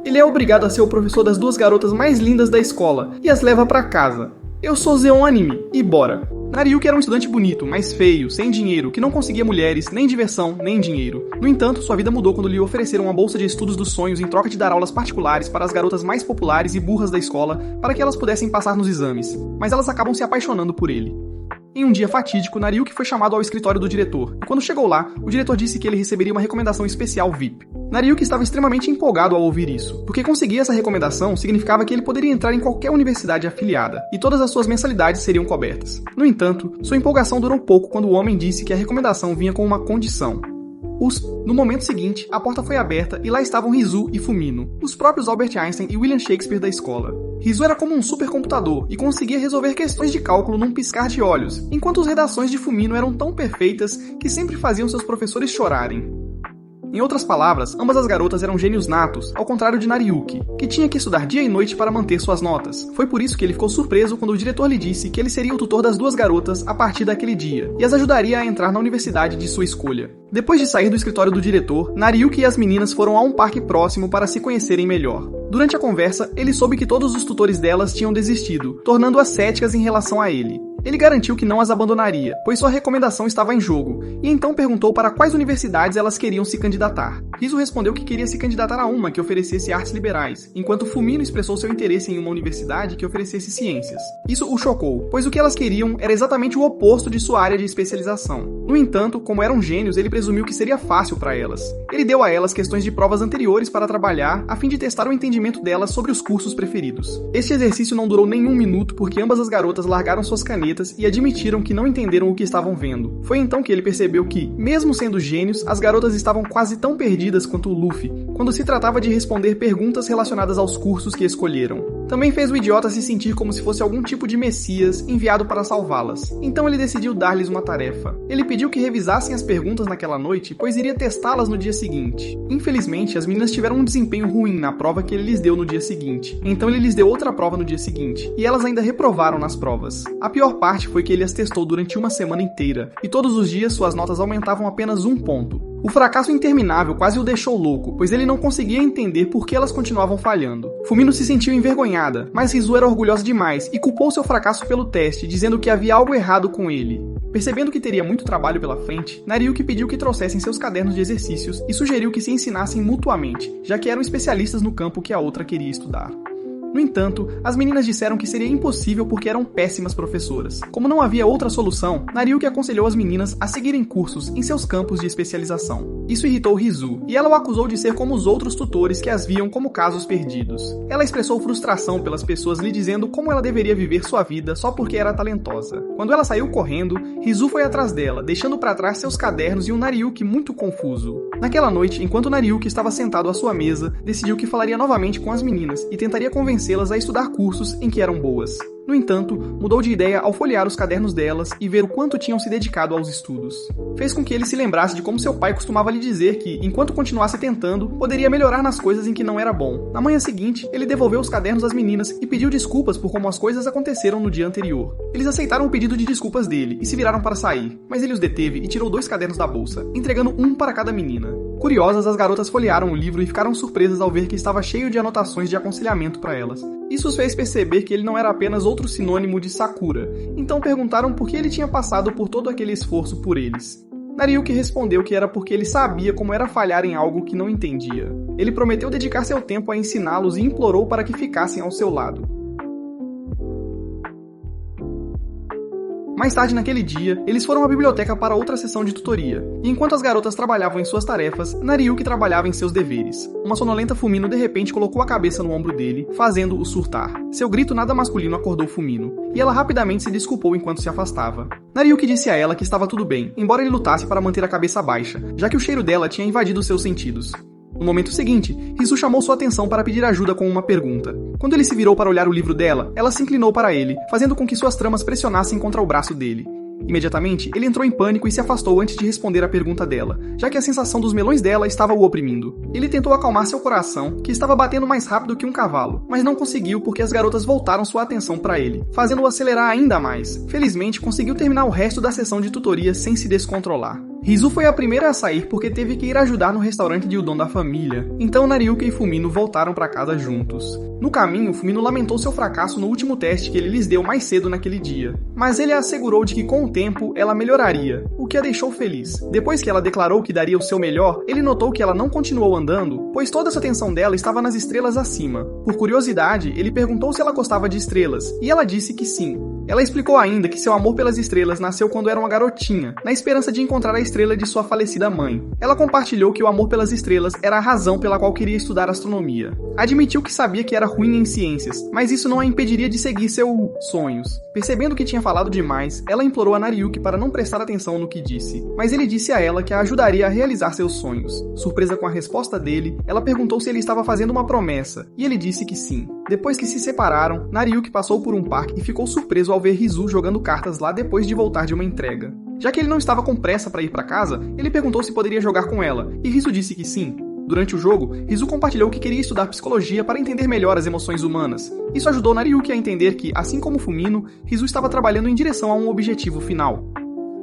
Ele é obrigado a ser o professor das duas garotas mais lindas da escola e as leva pra casa. Eu sou Zeon Anime, e bora! Nariyuki era um estudante bonito, mas feio, sem dinheiro, que não conseguia mulheres, nem diversão, nem dinheiro. No entanto, sua vida mudou quando lhe ofereceram uma bolsa de estudos dos sonhos em troca de dar aulas particulares para as garotas mais populares e burras da escola para que elas pudessem passar nos exames. Mas elas acabam se apaixonando por ele. Em um dia fatídico, Nariyuki foi chamado ao escritório do diretor, e quando chegou lá, o diretor disse que ele receberia uma recomendação especial VIP. Nariyuki estava extremamente empolgado ao ouvir isso, porque conseguir essa recomendação significava que ele poderia entrar em qualquer universidade afiliada, e todas as suas mensalidades seriam cobertas. No entanto, sua empolgação durou pouco quando o homem disse que a recomendação vinha com uma condição. No momento seguinte, a porta foi aberta e lá estavam Rizu e Fumino, os próprios Albert Einstein e William Shakespeare da escola. Rizu era como um supercomputador e conseguia resolver questões de cálculo num piscar de olhos, enquanto as redações de Fumino eram tão perfeitas que sempre faziam seus professores chorarem. Em outras palavras, ambas as garotas eram gênios natos, ao contrário de Nariyuki, que tinha que estudar dia e noite para manter suas notas. Foi por isso que ele ficou surpreso quando o diretor lhe disse que ele seria o tutor das duas garotas a partir daquele dia, e as ajudaria a entrar na universidade de sua escolha. Depois de sair do escritório do diretor, Nariyuki e as meninas foram a um parque próximo para se conhecerem melhor. Durante a conversa, ele soube que todos os tutores delas tinham desistido, tornando-as céticas em relação a ele. Ele garantiu que não as abandonaria, pois sua recomendação estava em jogo, e então perguntou para quais universidades elas queriam se candidatar. Rizu respondeu que queria se candidatar a uma que oferecesse artes liberais, enquanto Fumino expressou seu interesse em uma universidade que oferecesse ciências. Isso o chocou, pois o que elas queriam era exatamente o oposto de sua área de especialização. No entanto, como eram gênios, ele presumiu que seria fácil para elas. Ele deu a elas questões de provas anteriores para trabalhar, a fim de testar o entendimento delas sobre os cursos preferidos. Este exercício não durou nem um minuto, porque ambas as garotas largaram suas canetas e admitiram que não entenderam o que estavam vendo. Foi então que ele percebeu que, mesmo sendo gênios, as garotas estavam quase tão perdidas quanto o Luffy, quando se tratava de responder perguntas relacionadas aos cursos que escolheram. Também fez o idiota se sentir como se fosse algum tipo de messias enviado para salvá-las. Então ele decidiu dar-lhes uma tarefa. Ele pediu que revisassem as perguntas naquela noite, pois iria testá-las no dia seguinte. Infelizmente, as meninas tiveram um desempenho ruim na prova que ele lhes deu no dia seguinte. Então ele lhes deu outra prova no dia seguinte, e elas ainda reprovaram nas provas. A pior parte foi que ele as testou durante uma semana inteira, e todos os dias suas notas aumentavam apenas um ponto. O fracasso interminável quase o deixou louco, pois ele não conseguia entender por que elas continuavam falhando. Fumino se sentiu envergonhada, mas Rizu era orgulhosa demais e culpou seu fracasso pelo teste, dizendo que havia algo errado com ele. Percebendo que teria muito trabalho pela frente, Nariyuki pediu que trouxessem seus cadernos de exercícios e sugeriu que se ensinassem mutuamente, já que eram especialistas no campo que a outra queria estudar. No entanto, as meninas disseram que seria impossível porque eram péssimas professoras. Como não havia outra solução, Nariyuki aconselhou as meninas a seguirem cursos em seus campos de especialização. Isso irritou Rizu, e ela o acusou de ser como os outros tutores que as viam como casos perdidos. Ela expressou frustração pelas pessoas lhe dizendo como ela deveria viver sua vida só porque era talentosa. Quando ela saiu correndo, Rizu foi atrás dela, deixando para trás seus cadernos e um Nariyuki muito confuso. Naquela noite, enquanto Nariyuki estava sentado à sua mesa, decidiu que falaria novamente com as meninas e tentaria convencê-las a estudar cursos em que eram boas. No entanto, mudou de ideia ao folhear os cadernos delas e ver o quanto tinham se dedicado aos estudos. Fez com que ele se lembrasse de como seu pai costumava lhe dizer que, enquanto continuasse tentando, poderia melhorar nas coisas em que não era bom. Na manhã seguinte, ele devolveu os cadernos às meninas e pediu desculpas por como as coisas aconteceram no dia anterior. Eles aceitaram o pedido de desculpas dele e se viraram para sair, mas ele os deteve e tirou 2 cadernos da bolsa, entregando um para cada menina. Curiosas, as garotas folhearam o livro e ficaram surpresas ao ver que estava cheio de anotações de aconselhamento para elas. Isso os fez perceber que ele não era apenas outro sinônimo de Sakura, então perguntaram por que ele tinha passado por todo aquele esforço por eles. Nariyuki respondeu que era porque ele sabia como era falhar em algo que não entendia. Ele prometeu dedicar seu tempo a ensiná-los e implorou para que ficassem ao seu lado. Mais tarde naquele dia, eles foram à biblioteca para outra sessão de tutoria, e enquanto as garotas trabalhavam em suas tarefas, Nariyuki trabalhava em seus deveres. Uma sonolenta Fumino de repente colocou a cabeça no ombro dele, fazendo-o surtar. Seu grito nada masculino acordou Fumino, e ela rapidamente se desculpou enquanto se afastava. Nariyuki disse a ela que estava tudo bem, embora ele lutasse para manter a cabeça baixa, já que o cheiro dela tinha invadido seus sentidos. No momento seguinte, Rizu chamou sua atenção para pedir ajuda com uma pergunta. Quando ele se virou para olhar o livro dela, ela se inclinou para ele, fazendo com que suas tramas pressionassem contra o braço dele. Imediatamente, ele entrou em pânico e se afastou antes de responder a pergunta dela, já que a sensação dos melões dela estava o oprimindo. Ele tentou acalmar seu coração, que estava batendo mais rápido que um cavalo, mas não conseguiu porque as garotas voltaram sua atenção para ele, fazendo-o acelerar ainda mais. Felizmente, conseguiu terminar o resto da sessão de tutoria sem se descontrolar. Rizu foi a primeira a sair porque teve que ir ajudar no restaurante de udon da família, então Nariuki e Fumino voltaram para casa juntos. No caminho, Fumino lamentou seu fracasso no último teste que ele lhes deu mais cedo naquele dia, mas ele a assegurou de que com o tempo ela melhoraria, o que a deixou feliz. Depois que ela declarou que daria o seu melhor, ele notou que ela não continuou andando, pois toda essa atenção dela estava nas estrelas acima. Por curiosidade, ele perguntou se ela gostava de estrelas, e ela disse que sim. Ela explicou ainda que seu amor pelas estrelas nasceu quando era uma garotinha, na esperança de encontrar a estrela de sua falecida mãe. Ela compartilhou que o amor pelas estrelas era a razão pela qual queria estudar astronomia. Admitiu que sabia que era ruim em ciências, mas isso não a impediria de seguir seus sonhos. Percebendo que tinha falado demais, ela implorou a Nariuki para não prestar atenção no que disse, mas ele disse a ela que a ajudaria a realizar seus sonhos. Surpresa com a resposta dele, ela perguntou se ele estava fazendo uma promessa, e ele disse que sim. Depois que se separaram, Nariuki passou por um parque e ficou surpreso ao ver Rizu jogando cartas lá depois de voltar de uma entrega. Já que ele não estava com pressa para ir para casa, ele perguntou se poderia jogar com ela, e Rizu disse que sim. Durante o jogo, Rizu compartilhou que queria estudar psicologia para entender melhor as emoções humanas. Isso ajudou Nariuki a entender que, assim como Fumino, Rizu estava trabalhando em direção a um objetivo final.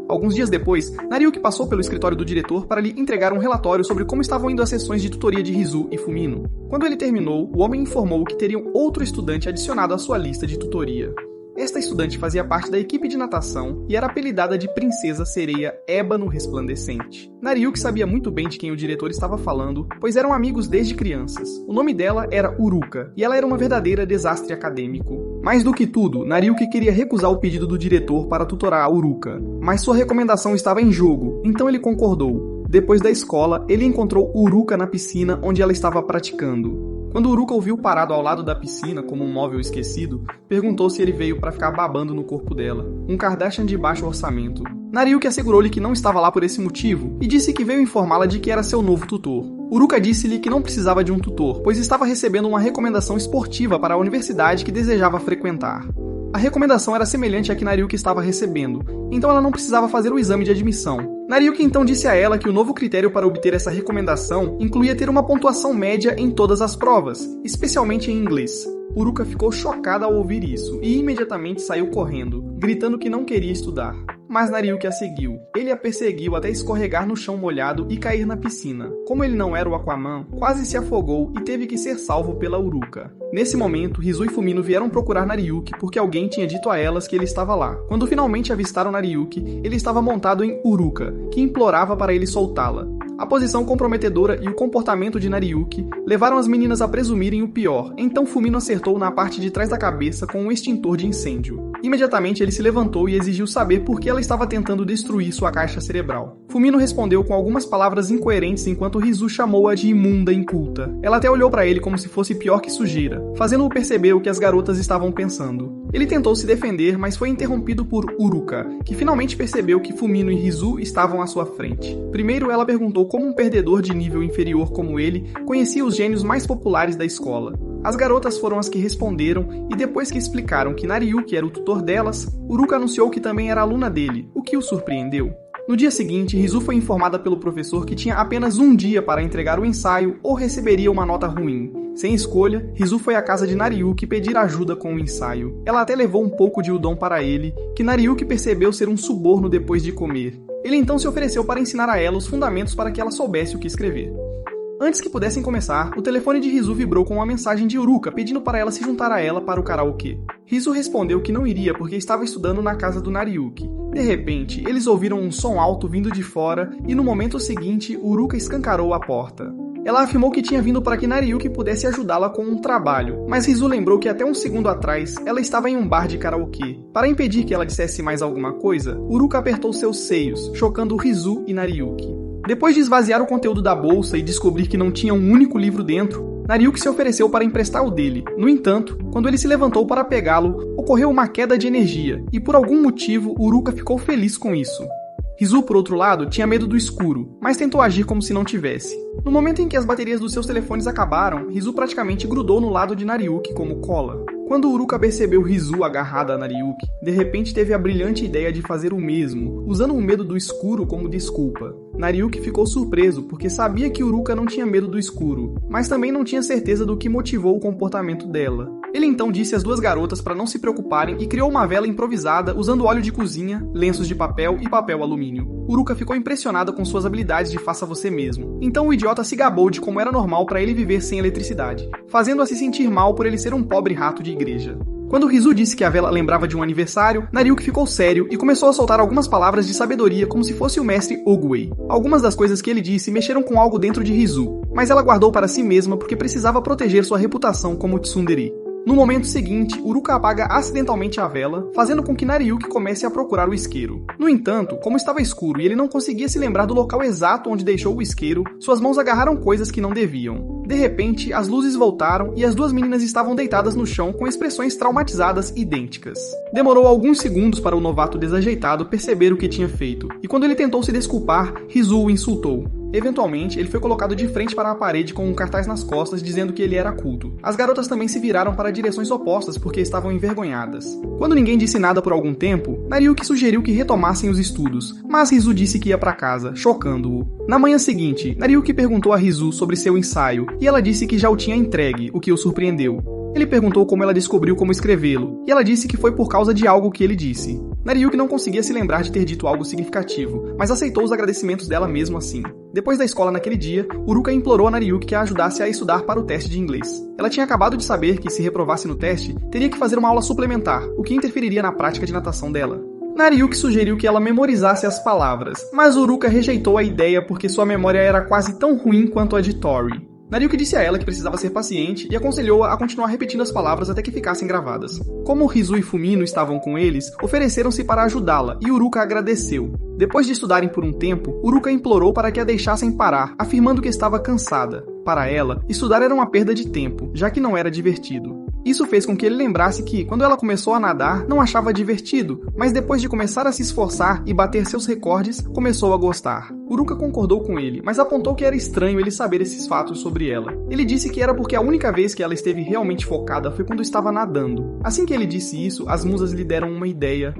Alguns dias depois, Nariuki passou pelo escritório do diretor para lhe entregar um relatório sobre como estavam indo as sessões de tutoria de Rizu e Fumino. Quando ele terminou, o homem informou que teriam outro estudante adicionado à sua lista de tutoria. Esta estudante fazia parte da equipe de natação e era apelidada de Princesa Sereia Ébano Resplandecente. Nariuki sabia muito bem de quem o diretor estava falando, pois eram amigos desde crianças. O nome dela era Uruka, e ela era uma verdadeira desastre acadêmico. Mais do que tudo, Nariuki queria recusar o pedido do diretor para tutorar a Uruka, mas sua recomendação estava em jogo, então ele concordou. Depois da escola, ele encontrou Uruka na piscina onde ela estava praticando. Quando Uruka o viu parado ao lado da piscina como um móvel esquecido, perguntou se ele veio para ficar babando no corpo dela, um Kardashian de baixo orçamento. Nariuki assegurou-lhe que não estava lá por esse motivo e disse que veio informá-la de que era seu novo tutor. Uruka disse-lhe que não precisava de um tutor, pois estava recebendo uma recomendação esportiva para a universidade que desejava frequentar. A recomendação era semelhante à que Nariuki estava recebendo, então ela não precisava fazer o exame de admissão. Nariuki então disse a ela que o novo critério para obter essa recomendação incluía ter uma pontuação média em todas as provas, especialmente em inglês. Uruka ficou chocada ao ouvir isso e imediatamente saiu correndo, gritando que não queria estudar. Mas Nariuki a seguiu. Ele a perseguiu até escorregar no chão molhado e cair na piscina. Como ele não era o Aquaman, quase se afogou e teve que ser salvo pela Uruka. Nesse momento, Rizu e Fumino vieram procurar Nariuki porque alguém tinha dito a elas que ele estava lá. Quando finalmente avistaram Nariuki, ele estava montado em Uruka, que implorava para ele soltá-la. A posição comprometedora e o comportamento de Nariuki levaram as meninas a presumirem o pior, então Fumino acertou na parte de trás da cabeça com um extintor de incêndio. Imediatamente ele se levantou e exigiu saber por que ela estava tentando destruir sua caixa cerebral. Fumino respondeu com algumas palavras incoerentes enquanto Rizu chamou-a de imunda e inculta. Ela até olhou para ele como se fosse pior que sujeira, fazendo-o perceber o que as garotas estavam pensando. Ele tentou se defender, mas foi interrompido por Uruka, que finalmente percebeu que Fumino e Rizu estavam à sua frente. Primeiro, ela perguntou como um perdedor de nível inferior como ele conhecia os gênios mais populares da escola. As garotas foram as que responderam, e depois que explicaram que Nariuki era o tutor delas, Uruka anunciou que também era aluna dele, o que o surpreendeu. No dia seguinte, Rizu foi informada pelo professor que tinha apenas um dia para entregar o ensaio ou receberia uma nota ruim. Sem escolha, Rizu foi à casa de Nariuki pedir ajuda com o ensaio. Ela até levou um pouco de udon para ele, que Nariuki percebeu ser um suborno depois de comer. Ele então se ofereceu para ensinar a ela os fundamentos para que ela soubesse o que escrever. Antes que pudessem começar, o telefone de Rizu vibrou com uma mensagem de Uruka pedindo para ela se juntar a ela para o karaokê. Rizu respondeu que não iria porque estava estudando na casa do Nariuki. De repente, eles ouviram um som alto vindo de fora e no momento seguinte, Uruka escancarou a porta. Ela afirmou que tinha vindo para que Nariuki pudesse ajudá-la com um trabalho, mas Rizu lembrou que até um segundo atrás ela estava em um bar de karaokê. Para impedir que ela dissesse mais alguma coisa, Uruka apertou seus seios, chocando Rizu e Nariuki. Depois de esvaziar o conteúdo da bolsa e descobrir que não tinha um único livro dentro, Nariuki se ofereceu para emprestar o dele. No entanto, quando ele se levantou para pegá-lo, ocorreu uma queda de energia, e por algum motivo Uruka ficou feliz com isso. Rizu, por outro lado, tinha medo do escuro, mas tentou agir como se não tivesse. No momento em que as baterias dos seus telefones acabaram, Rizu praticamente grudou no lado de Nariuki como cola. Quando Uruka percebeu Rizu agarrada a Nariuki, de repente teve a brilhante ideia de fazer o mesmo, usando o medo do escuro como desculpa. Nariuki ficou surpreso porque sabia que Uruka não tinha medo do escuro, mas também não tinha certeza do que motivou o comportamento dela. Ele então disse às duas garotas para não se preocuparem e criou uma vela improvisada usando óleo de cozinha, lenços de papel e papel alumínio. Uruka ficou impressionada com suas habilidades de faça você mesmo. Então o idiota se gabou de como era normal para ele viver sem eletricidade, fazendo-a se sentir mal por ele ser um pobre rato de igreja. Quando Rizu disse que a vela lembrava de um aniversário, Nariuki ficou sério e começou a soltar algumas palavras de sabedoria como se fosse o mestre Oogway. Algumas das coisas que ele disse mexeram com algo dentro de Rizu, mas ela guardou para si mesma porque precisava proteger sua reputação como tsundere. No momento seguinte, Uruka apaga acidentalmente a vela, fazendo com que Nariuki comece a procurar o isqueiro. No entanto, como estava escuro e ele não conseguia se lembrar do local exato onde deixou o isqueiro, suas mãos agarraram coisas que não deviam. De repente, as luzes voltaram e as duas meninas estavam deitadas no chão com expressões traumatizadas idênticas. Demorou alguns segundos para o novato desajeitado perceber o que tinha feito, e quando ele tentou se desculpar, Rizu o insultou. Eventualmente, ele foi colocado de frente para a parede com um cartaz nas costas dizendo que ele era culto. As garotas também se viraram para direções opostas porque estavam envergonhadas. Quando ninguém disse nada por algum tempo, Nariuki sugeriu que retomassem os estudos, mas Rizu disse que ia para casa, chocando-o. Na manhã seguinte, Nariuki perguntou a Rizu sobre seu ensaio e ela disse que já o tinha entregue, o que o surpreendeu. Ele perguntou como ela descobriu como escrevê-lo, e ela disse que foi por causa de algo que ele disse. Nariuki não conseguia se lembrar de ter dito algo significativo, mas aceitou os agradecimentos dela mesmo assim. Depois da escola naquele dia, Uruka implorou a Nariuki que a ajudasse a estudar para o teste de inglês. Ela tinha acabado de saber que, se reprovasse no teste, teria que fazer uma aula suplementar, o que interferiria na prática de natação dela. Nariuki sugeriu que ela memorizasse as palavras, mas Uruka rejeitou a ideia porque sua memória era quase tão ruim quanto a de Tori. Nariuki disse a ela que precisava ser paciente e aconselhou-a a continuar repetindo as palavras até que ficassem gravadas. Como Rizu e Fumino estavam com eles, ofereceram-se para ajudá-la e Uruka agradeceu. Depois de estudarem por um tempo, Uruka implorou para que a deixassem parar, afirmando que estava cansada. Para ela, estudar era uma perda de tempo, já que não era divertido. Isso fez com que ele lembrasse que, quando ela começou a nadar, não achava divertido, mas depois de começar a se esforçar e bater seus recordes, começou a gostar. Uruka concordou com ele, mas apontou que era estranho ele saber esses fatos sobre ela. Ele disse que era porque a única vez que ela esteve realmente focada foi quando estava nadando. Assim que ele disse isso, as musas lhe deram uma ideia.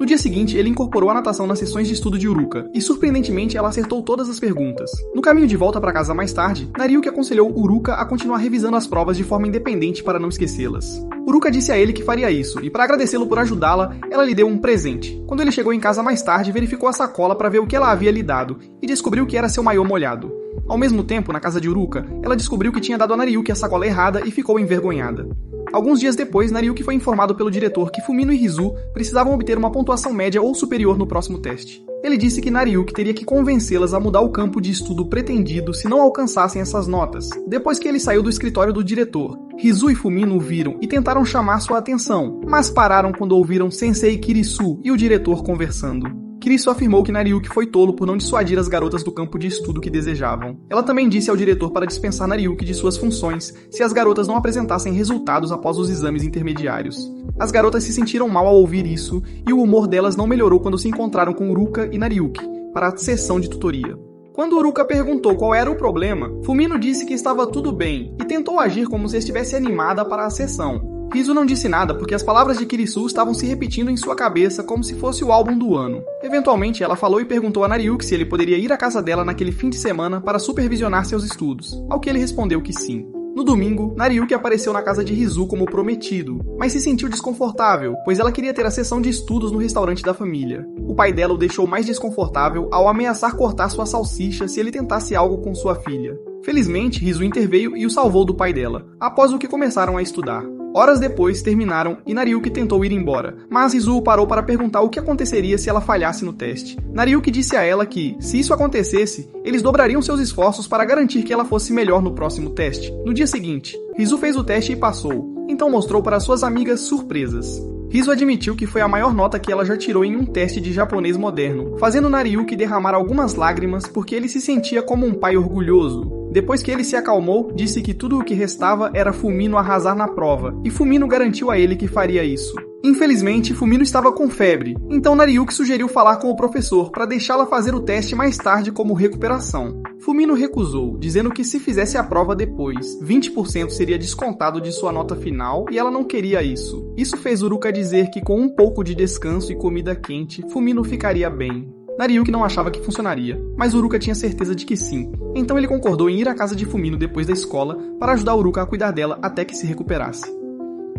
No dia seguinte, ele incorporou a natação nas sessões de estudo de Uruka, e surpreendentemente ela acertou todas as perguntas. No caminho de volta para casa mais tarde, Nariuki aconselhou Uruka a continuar revisando as provas de forma independente para não esquecê-las. Uruka disse a ele que faria isso, e para agradecê-lo por ajudá-la, ela lhe deu um presente. Quando ele chegou em casa mais tarde, verificou a sacola para ver o que ela havia lhe dado, e descobriu que era seu maiô molhado. Ao mesmo tempo, na casa de Uruka, ela descobriu que tinha dado a Nariuki a sacola errada e ficou envergonhada. Alguns dias depois, Nariuki foi informado pelo diretor que Fumino e Rizu precisavam obter uma pontuação média ou superior no próximo teste. Ele disse que Nariuki teria que convencê-las a mudar o campo de estudo pretendido se não alcançassem essas notas. Depois que ele saiu do escritório do diretor, Rizu e Fumino o viram e tentaram chamar sua atenção, mas pararam quando ouviram Sensei Kirisu e o diretor conversando. Kirisu afirmou que Nariuki foi tolo por não dissuadir as garotas do campo de estudo que desejavam. Ela também disse ao diretor para dispensar Nariuki de suas funções se as garotas não apresentassem resultados após os exames intermediários. As garotas se sentiram mal ao ouvir isso, e o humor delas não melhorou quando se encontraram com Uruka e Nariuki, para a sessão de tutoria. Quando Uruka perguntou qual era o problema, Fumino disse que estava tudo bem, e tentou agir como se estivesse animada para a sessão. Rizu não disse nada porque as palavras de Kirisu estavam se repetindo em sua cabeça como se fosse o álbum do ano. Eventualmente, ela falou e perguntou a Nariuki se ele poderia ir à casa dela naquele fim de semana para supervisionar seus estudos, ao que ele respondeu que sim. No domingo, Nariuki apareceu na casa de Rizu como prometido, mas se sentiu desconfortável, pois ela queria ter a sessão de estudos no restaurante da família. O pai dela o deixou mais desconfortável ao ameaçar cortar sua salsicha se ele tentasse algo com sua filha. Felizmente, Rizu interveio e o salvou do pai dela, após o que começaram a estudar. Horas depois, terminaram e Nariuki tentou ir embora, mas Rizu parou para perguntar o que aconteceria se ela falhasse no teste. Nariuki disse a ela que, se isso acontecesse, eles dobrariam seus esforços para garantir que ela fosse melhor no próximo teste. No dia seguinte, Rizu fez o teste e passou, então mostrou para suas amigas surpresas. Rizu admitiu que foi a maior nota que ela já tirou em um teste de japonês moderno, fazendo Nariuki derramar algumas lágrimas porque ele se sentia como um pai orgulhoso. Depois que ele se acalmou, disse que tudo o que restava era Fumino arrasar na prova, e Fumino garantiu a ele que faria isso. Infelizmente, Fumino estava com febre, então Nariuki sugeriu falar com o professor para deixá-la fazer o teste mais tarde como recuperação. Fumino recusou, dizendo que se fizesse a prova depois, 20% seria descontado de sua nota final e ela não queria isso. Isso fez Uruka dizer que com um pouco de descanso e comida quente, Fumino ficaria bem. Nariyuki não achava que funcionaria, mas Uruka tinha certeza de que sim, então ele concordou em ir à casa de Fumino depois da escola para ajudar Uruka a cuidar dela até que se recuperasse.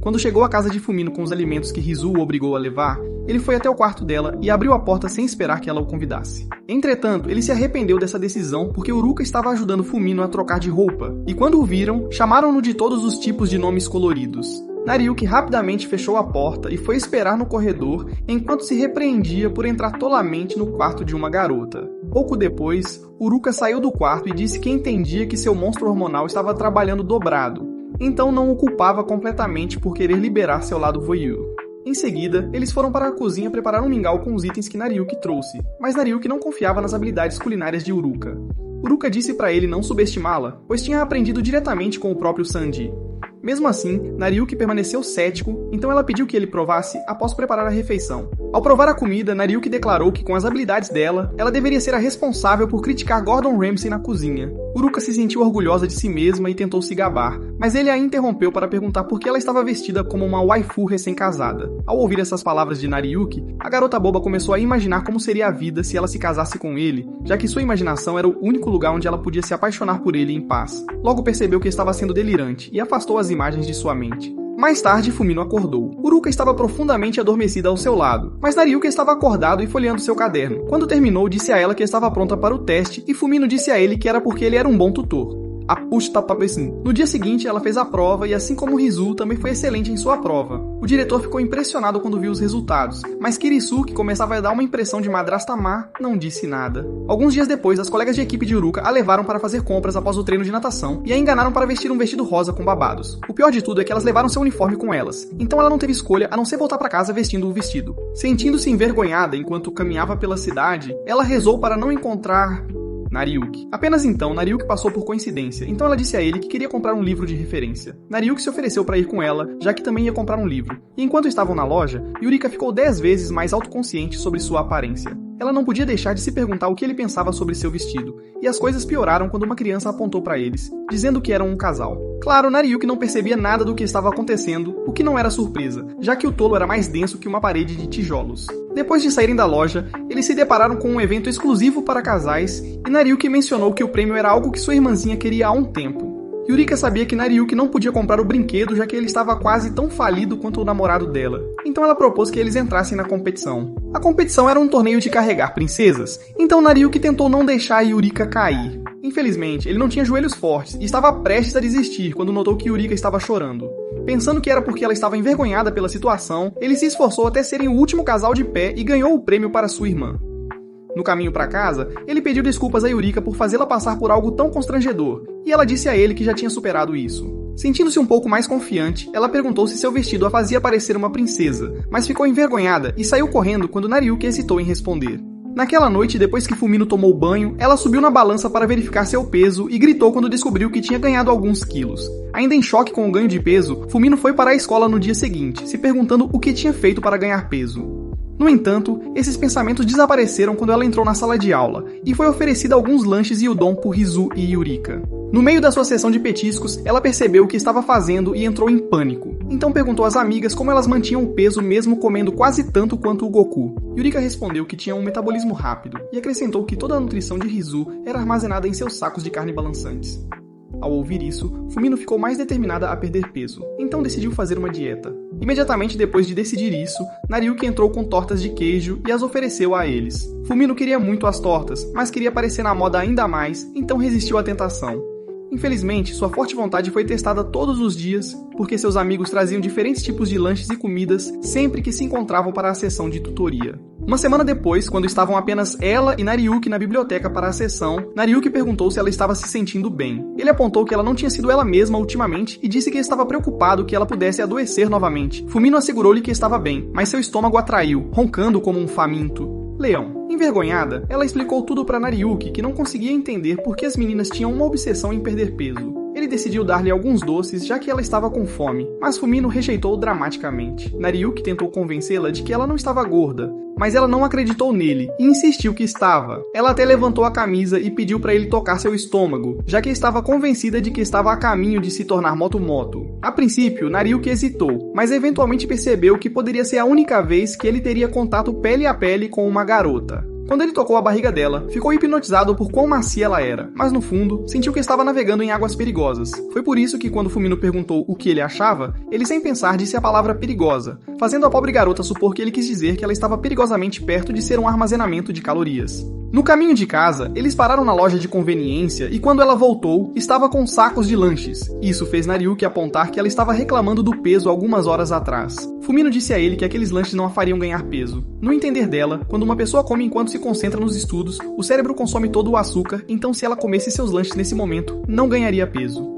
Quando chegou à casa de Fumino com os alimentos que Rizu o obrigou a levar, ele foi até o quarto dela e abriu a porta sem esperar que ela o convidasse. Entretanto, ele se arrependeu dessa decisão porque Uruka estava ajudando Fumino a trocar de roupa, e quando o viram, chamaram-no de todos os tipos de nomes coloridos. Nariyuki rapidamente fechou a porta e foi esperar no corredor enquanto se repreendia por entrar tolamente no quarto de uma garota. Pouco depois, Uruka saiu do quarto e disse que entendia que seu monstro hormonal estava trabalhando dobrado, então não o culpava completamente por querer liberar seu lado voyeur. Em seguida, eles foram para a cozinha preparar um mingau com os itens que Nariyuki trouxe, mas Nariyuki não confiava nas habilidades culinárias de Uruka. Uruka disse para ele não subestimá-la, pois tinha aprendido diretamente com o próprio Sanji. Mesmo assim, Nariyuki permaneceu cético, então ela pediu que ele provasse após preparar a refeição. Ao provar a comida, Nariyuki declarou que com as habilidades dela, ela deveria ser a responsável por criticar Gordon Ramsay na cozinha. Uruka se sentiu orgulhosa de si mesma e tentou se gabar, mas ele a interrompeu para perguntar por que ela estava vestida como uma waifu recém-casada. Ao ouvir essas palavras de Nariyuki, a garota boba começou a imaginar como seria a vida se ela se casasse com ele, já que sua imaginação era o único lugar onde ela podia se apaixonar por ele em paz. Logo percebeu que estava sendo delirante e afastou as imagens de sua mente. Mais tarde, Fumino acordou. Uruka estava profundamente adormecida ao seu lado, mas Nariyuki estava acordado e folheando seu caderno. Quando terminou, disse a ela que estava pronta para o teste e Fumino disse a ele que era porque ele era um bom tutor. No dia seguinte, ela fez a prova e, assim como Rizu, também foi excelente em sua prova. O diretor ficou impressionado quando viu os resultados, mas Kirisu, que começava a dar uma impressão de madrasta má, não disse nada. Alguns dias depois, as colegas de equipe de Uruka a levaram para fazer compras após o treino de natação e a enganaram para vestir um vestido rosa com babados. O pior de tudo é que elas levaram seu uniforme com elas, então ela não teve escolha a não ser voltar para casa vestindo o vestido. Sentindo-se envergonhada enquanto caminhava pela cidade, ela rezou para não encontrar Nariyuki. Apenas então, Nariyuki passou por coincidência, então ela disse a ele que queria comprar um livro de referência. Nariyuki se ofereceu para ir com ela, já que também ia comprar um livro. E enquanto estavam na loja, Yurika ficou 10 vezes mais autoconsciente sobre sua aparência. Ela não podia deixar de se perguntar o que ele pensava sobre seu vestido, e as coisas pioraram quando uma criança apontou para eles, dizendo que eram um casal. Claro, Nariyuki não percebia nada do que estava acontecendo, o que não era surpresa, já que o tolo era mais denso que uma parede de tijolos. Depois de saírem da loja, eles se depararam com um evento exclusivo para casais, e Nariyuki mencionou que o prêmio era algo que sua irmãzinha queria há um tempo. Yurika sabia que Nariyuki não podia comprar o brinquedo, já que ele estava quase tão falido quanto o namorado dela. Então ela propôs que eles entrassem na competição. A competição era um torneio de carregar princesas, então Nariyuki tentou não deixar Yurika cair. Infelizmente, ele não tinha joelhos fortes e estava prestes a desistir quando notou que Yurika estava chorando. Pensando que era porque ela estava envergonhada pela situação, ele se esforçou até serem o último casal de pé e ganhou o prêmio para sua irmã. No caminho para casa, ele pediu desculpas a Yurika por fazê-la passar por algo tão constrangedor, e ela disse a ele que já tinha superado isso. Sentindo-se um pouco mais confiante, ela perguntou se seu vestido a fazia parecer uma princesa, mas ficou envergonhada e saiu correndo quando Nariyuki hesitou em responder. Naquela noite, depois que Fumino tomou banho, ela subiu na balança para verificar seu peso e gritou quando descobriu que tinha ganhado alguns quilos. Ainda em choque com o ganho de peso, Fumino foi para a escola no dia seguinte, se perguntando o que tinha feito para ganhar peso. No entanto, esses pensamentos desapareceram quando ela entrou na sala de aula, e foi oferecida alguns lanches e udon por Rizu e Yurika. No meio da sua sessão de petiscos, ela percebeu o que estava fazendo e entrou em pânico. Então perguntou às amigas como elas mantinham o peso mesmo comendo quase tanto quanto o Goku. Yurika respondeu que tinha um metabolismo rápido, e acrescentou que toda a nutrição de Rizu era armazenada em seus sacos de carne balançantes. Ao ouvir isso, Fumino ficou mais determinada a perder peso, então decidiu fazer uma dieta. Imediatamente depois de decidir isso, Nariyuki entrou com tortas de queijo e as ofereceu a eles. Fumino queria muito as tortas, mas queria aparecer na moda ainda mais, então resistiu à tentação. Infelizmente, sua forte vontade foi testada todos os dias, porque seus amigos traziam diferentes tipos de lanches e comidas sempre que se encontravam para a sessão de tutoria. Uma semana depois, quando estavam apenas ela e Nariyuki na biblioteca para a sessão, Nariyuki perguntou se ela estava se sentindo bem. Ele apontou que ela não tinha sido ela mesma ultimamente e disse que estava preocupado que ela pudesse adoecer novamente. Fumino assegurou-lhe que estava bem, mas seu estômago a traiu, roncando como um faminto. Leão. Envergonhada, ela explicou tudo para Nariyuki, que não conseguia entender por que as meninas tinham uma obsessão em perder peso. Ele decidiu dar-lhe alguns doces, já que ela estava com fome, mas Fumino rejeitou dramaticamente. Nariyuki tentou convencê-la de que ela não estava gorda, mas ela não acreditou nele e insistiu que estava. Ela até levantou a camisa e pediu para ele tocar seu estômago, já que estava convencida de que estava a caminho de se tornar moto-moto. A princípio, Nariyuki hesitou, mas eventualmente percebeu que poderia ser a única vez que ele teria contato pele a pele com uma garota. Quando ele tocou a barriga dela, ficou hipnotizado por quão macia ela era, mas no fundo, sentiu que estava navegando em águas perigosas. Foi por isso que quando Fumino perguntou o que ele achava, ele sem pensar disse a palavra perigosa, fazendo a pobre garota supor que ele quis dizer que ela estava perigosamente perto de ser um armazenamento de calorias. No caminho de casa, eles pararam na loja de conveniência e quando ela voltou, estava com sacos de lanches. Isso fez Nariuki apontar que ela estava reclamando do peso algumas horas atrás. Fumino disse a ele que aqueles lanches não a fariam ganhar peso. No entender dela, quando uma pessoa come enquanto se concentra nos estudos, o cérebro consome todo o açúcar, então se ela comesse seus lanches nesse momento, não ganharia peso.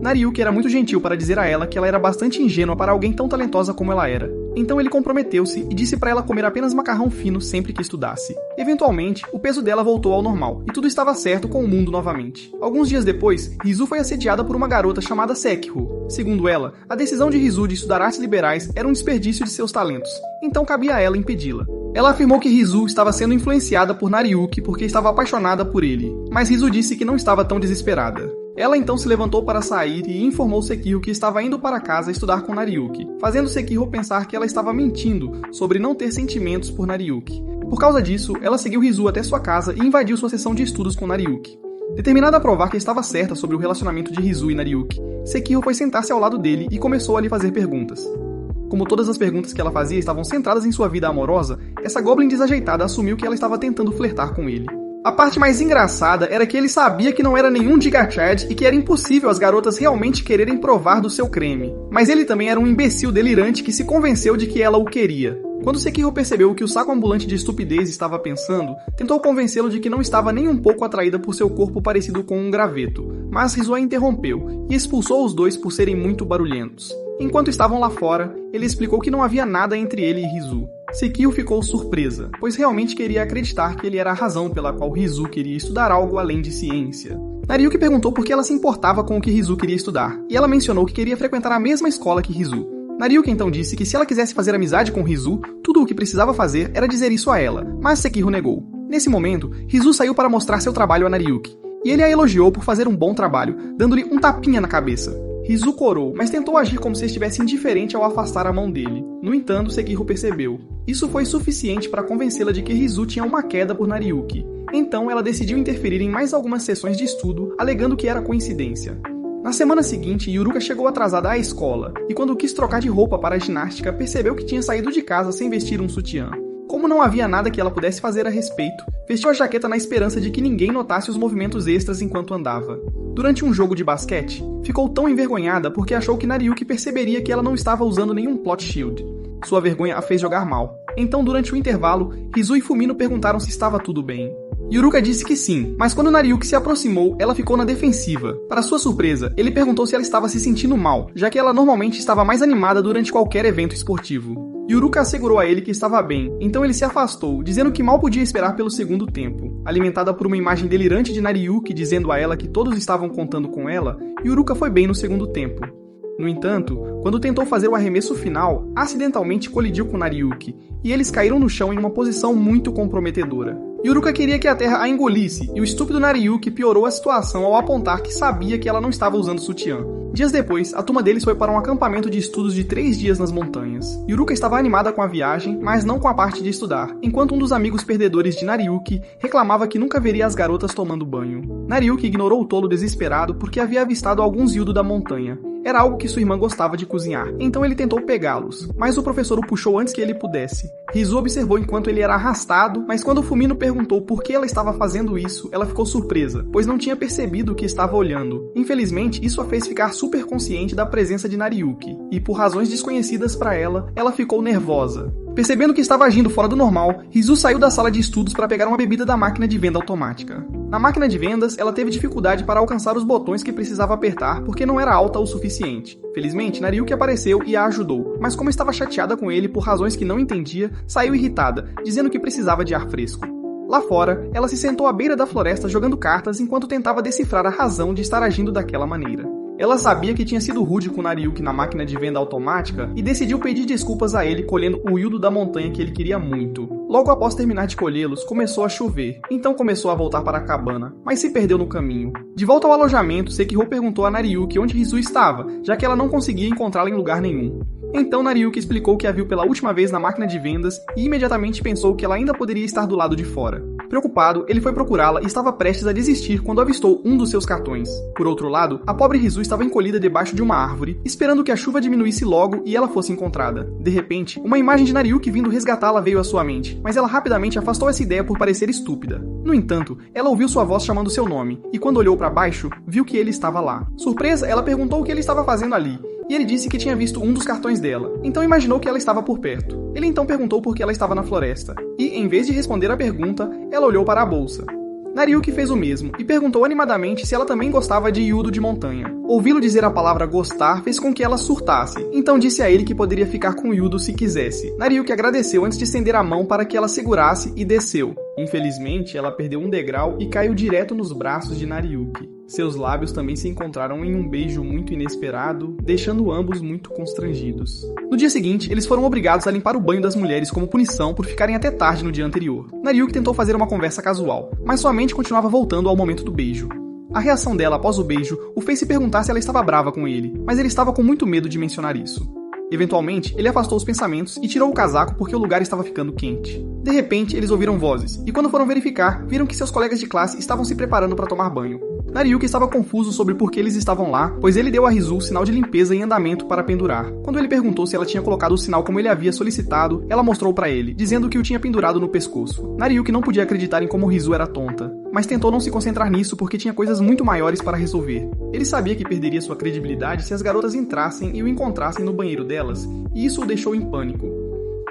Nariuki era muito gentil para dizer a ela que ela era bastante ingênua para alguém tão talentosa como ela era. Então ele comprometeu-se e disse para ela comer apenas macarrão fino sempre que estudasse. Eventualmente, o peso dela voltou ao normal, e tudo estava certo com o mundo novamente. Alguns dias depois, Rizu foi assediada por uma garota chamada Sekiro. Segundo ela, a decisão de Rizu de estudar artes liberais era um desperdício de seus talentos, então cabia a ela impedi-la. Ela afirmou que Rizu estava sendo influenciada por Nariuki porque estava apaixonada por ele, mas Rizu disse que não estava tão desesperada. Ela então se levantou para sair e informou Sekiro que estava indo para casa estudar com Nariuki, fazendo Sekiro pensar que ela estava mentindo sobre não ter sentimentos por Nariuki. Por causa disso, ela seguiu Rizu até sua casa e invadiu sua sessão de estudos com Nariuki. Determinada a provar que estava certa sobre o relacionamento de Rizu e Nariuki, Sekiro foi sentar-se ao lado dele e começou a lhe fazer perguntas. Como todas as perguntas que ela fazia estavam centradas em sua vida amorosa, essa Goblin desajeitada assumiu que ela estava tentando flertar com ele. A parte mais engraçada era que ele sabia que não era nenhum Giga-Chad e que era impossível as garotas realmente quererem provar do seu creme. Mas ele também era um imbecil delirante que se convenceu de que ela o queria. Quando Sekiro percebeu o que o saco ambulante de estupidez estava pensando, tentou convencê-lo de que não estava nem um pouco atraída por seu corpo parecido com um graveto, mas Rizu a interrompeu e expulsou os dois por serem muito barulhentos. Enquanto estavam lá fora, ele explicou que não havia nada entre ele e Rizu. Sekiro ficou surpresa, pois realmente queria acreditar que ele era a razão pela qual Rizu queria estudar algo além de ciência. Nariuki perguntou por que ela se importava com o que Rizu queria estudar, e ela mencionou que queria frequentar a mesma escola que Rizu. Nariuki então disse que se ela quisesse fazer amizade com Rizu, tudo o que precisava fazer era dizer isso a ela, mas Sekiro negou. Nesse momento, Rizu saiu para mostrar seu trabalho a Nariuki, e ele a elogiou por fazer um bom trabalho, dando-lhe um tapinha na cabeça. Rizu corou, mas tentou agir como se estivesse indiferente ao afastar a mão dele. No entanto, Sekiro percebeu. Isso foi suficiente para convencê-la de que Rizu tinha uma queda por Nariuki. Então ela decidiu interferir em mais algumas sessões de estudo, alegando que era coincidência. Na semana seguinte, Yuruka chegou atrasada à escola, e quando quis trocar de roupa para a ginástica, percebeu que tinha saído de casa sem vestir um sutiã. Como não havia nada que ela pudesse fazer a respeito, vestiu a jaqueta na esperança de que ninguém notasse os movimentos extras enquanto andava. Durante um jogo de basquete, ficou tão envergonhada porque achou que Nariuki perceberia que ela não estava usando nenhum plot shield. Sua vergonha a fez jogar mal. Então, durante o intervalo, Rizu e Fumino perguntaram se estava tudo bem. Yuruka disse que sim, mas quando Nariuki se aproximou, ela ficou na defensiva. Para sua surpresa, ele perguntou se ela estava se sentindo mal, já que ela normalmente estava mais animada durante qualquer evento esportivo. Yuruka assegurou a ele que estava bem, então ele se afastou, dizendo que mal podia esperar pelo segundo tempo. Alimentada por uma imagem delirante de Nariuki dizendo a ela que todos estavam contando com ela, Yuruka foi bem no segundo tempo. No entanto, quando tentou fazer o arremesso final, acidentalmente colidiu com Nariuki, e eles caíram no chão em uma posição muito comprometedora. Yuruka queria que a terra a engolisse, e o estúpido Nariuki piorou a situação ao apontar que sabia que ela não estava usando sutiã. Dias depois, a turma deles foi para um acampamento de estudos de 3 dias nas montanhas. Yuruka estava animada com a viagem, mas não com a parte de estudar, enquanto um dos amigos perdedores de Nariuki reclamava que nunca veria as garotas tomando banho. Nariuki ignorou o tolo desesperado porque havia avistado alguns Yudo da montanha. Era algo que sua irmã gostava de cozinhar, então ele tentou pegá-los, mas o professor o puxou antes que ele pudesse. Rizu observou enquanto ele era arrastado, mas quando Fumino perguntou por que ela estava fazendo isso, ela ficou surpresa, pois não tinha percebido o que estava olhando. Infelizmente, isso a fez ficar super consciente da presença de Nariuki, e por razões desconhecidas para ela, ela ficou nervosa. Percebendo que estava agindo fora do normal, Rizu saiu da sala de estudos para pegar uma bebida da máquina de venda automática. Na máquina de vendas, ela teve dificuldade para alcançar os botões que precisava apertar porque não era alta o suficiente. Felizmente, Nariuki apareceu e a ajudou, mas como estava chateada com ele por razões que não entendia, saiu irritada, dizendo que precisava de ar fresco. Lá fora, ela se sentou à beira da floresta jogando cartas enquanto tentava decifrar a razão de estar agindo daquela maneira. Ela sabia que tinha sido rude com Nariyuki na máquina de venda automática e decidiu pedir desculpas a ele colhendo o Yudo da montanha que ele queria muito. Logo após terminar de colhê-los, começou a chover, então começou a voltar para a cabana, mas se perdeu no caminho. De volta ao alojamento, Sekihou perguntou a Nariyuki onde Rizu estava, já que ela não conseguia encontrá-la em lugar nenhum. Então Nariyuki explicou que a viu pela última vez na máquina de vendas e imediatamente pensou que ela ainda poderia estar do lado de fora. Preocupado, ele foi procurá-la e estava prestes a desistir quando avistou um dos seus cartões. Por outro lado, a pobre Rizu estava encolhida debaixo de uma árvore, esperando que a chuva diminuísse logo e ela fosse encontrada. De repente, uma imagem de Nariyuki vindo resgatá-la veio à sua mente, mas ela rapidamente afastou essa ideia por parecer estúpida. No entanto, ela ouviu sua voz chamando seu nome, e quando olhou para baixo, viu que ele estava lá. Surpresa, ela perguntou o que ele estava fazendo ali, e ele disse que tinha visto um dos cartões dela, então imaginou que ela estava por perto. Ele então perguntou por que ela estava na floresta, e em vez de responder a pergunta, ela olhou para a bolsa. Nariyuki fez o mesmo, e perguntou animadamente se ela também gostava de Yudo de montanha. Ouvi-lo dizer a palavra gostar fez com que ela surtasse, então disse a ele que poderia ficar com Yudo se quisesse. Nariyuki agradeceu antes de estender a mão para que ela segurasse e desceu. Infelizmente, ela perdeu um degrau e caiu direto nos braços de Nariyuki. Seus lábios também se encontraram em um beijo muito inesperado, deixando ambos muito constrangidos. No dia seguinte, eles foram obrigados a limpar o banho das mulheres como punição por ficarem até tarde no dia anterior. Nariyuki tentou fazer uma conversa casual, mas sua mente continuava voltando ao momento do beijo. A reação dela após o beijo o fez se perguntar se ela estava brava com ele, mas ele estava com muito medo de mencionar isso. Eventualmente, ele afastou os pensamentos e tirou o casaco porque o lugar estava ficando quente. De repente, eles ouviram vozes, e quando foram verificar, viram que seus colegas de classe estavam se preparando para tomar banho. Nariyuki estava confuso sobre por que eles estavam lá, pois ele deu a Rizu sinal de limpeza em andamento para pendurar. Quando ele perguntou se ela tinha colocado o sinal como ele havia solicitado, ela mostrou para ele, dizendo que o tinha pendurado no pescoço. Nariyuki não podia acreditar em como Rizu era tonta, mas tentou não se concentrar nisso porque tinha coisas muito maiores para resolver. Ele sabia que perderia sua credibilidade se as garotas entrassem e o encontrassem no banheiro delas, e isso o deixou em pânico.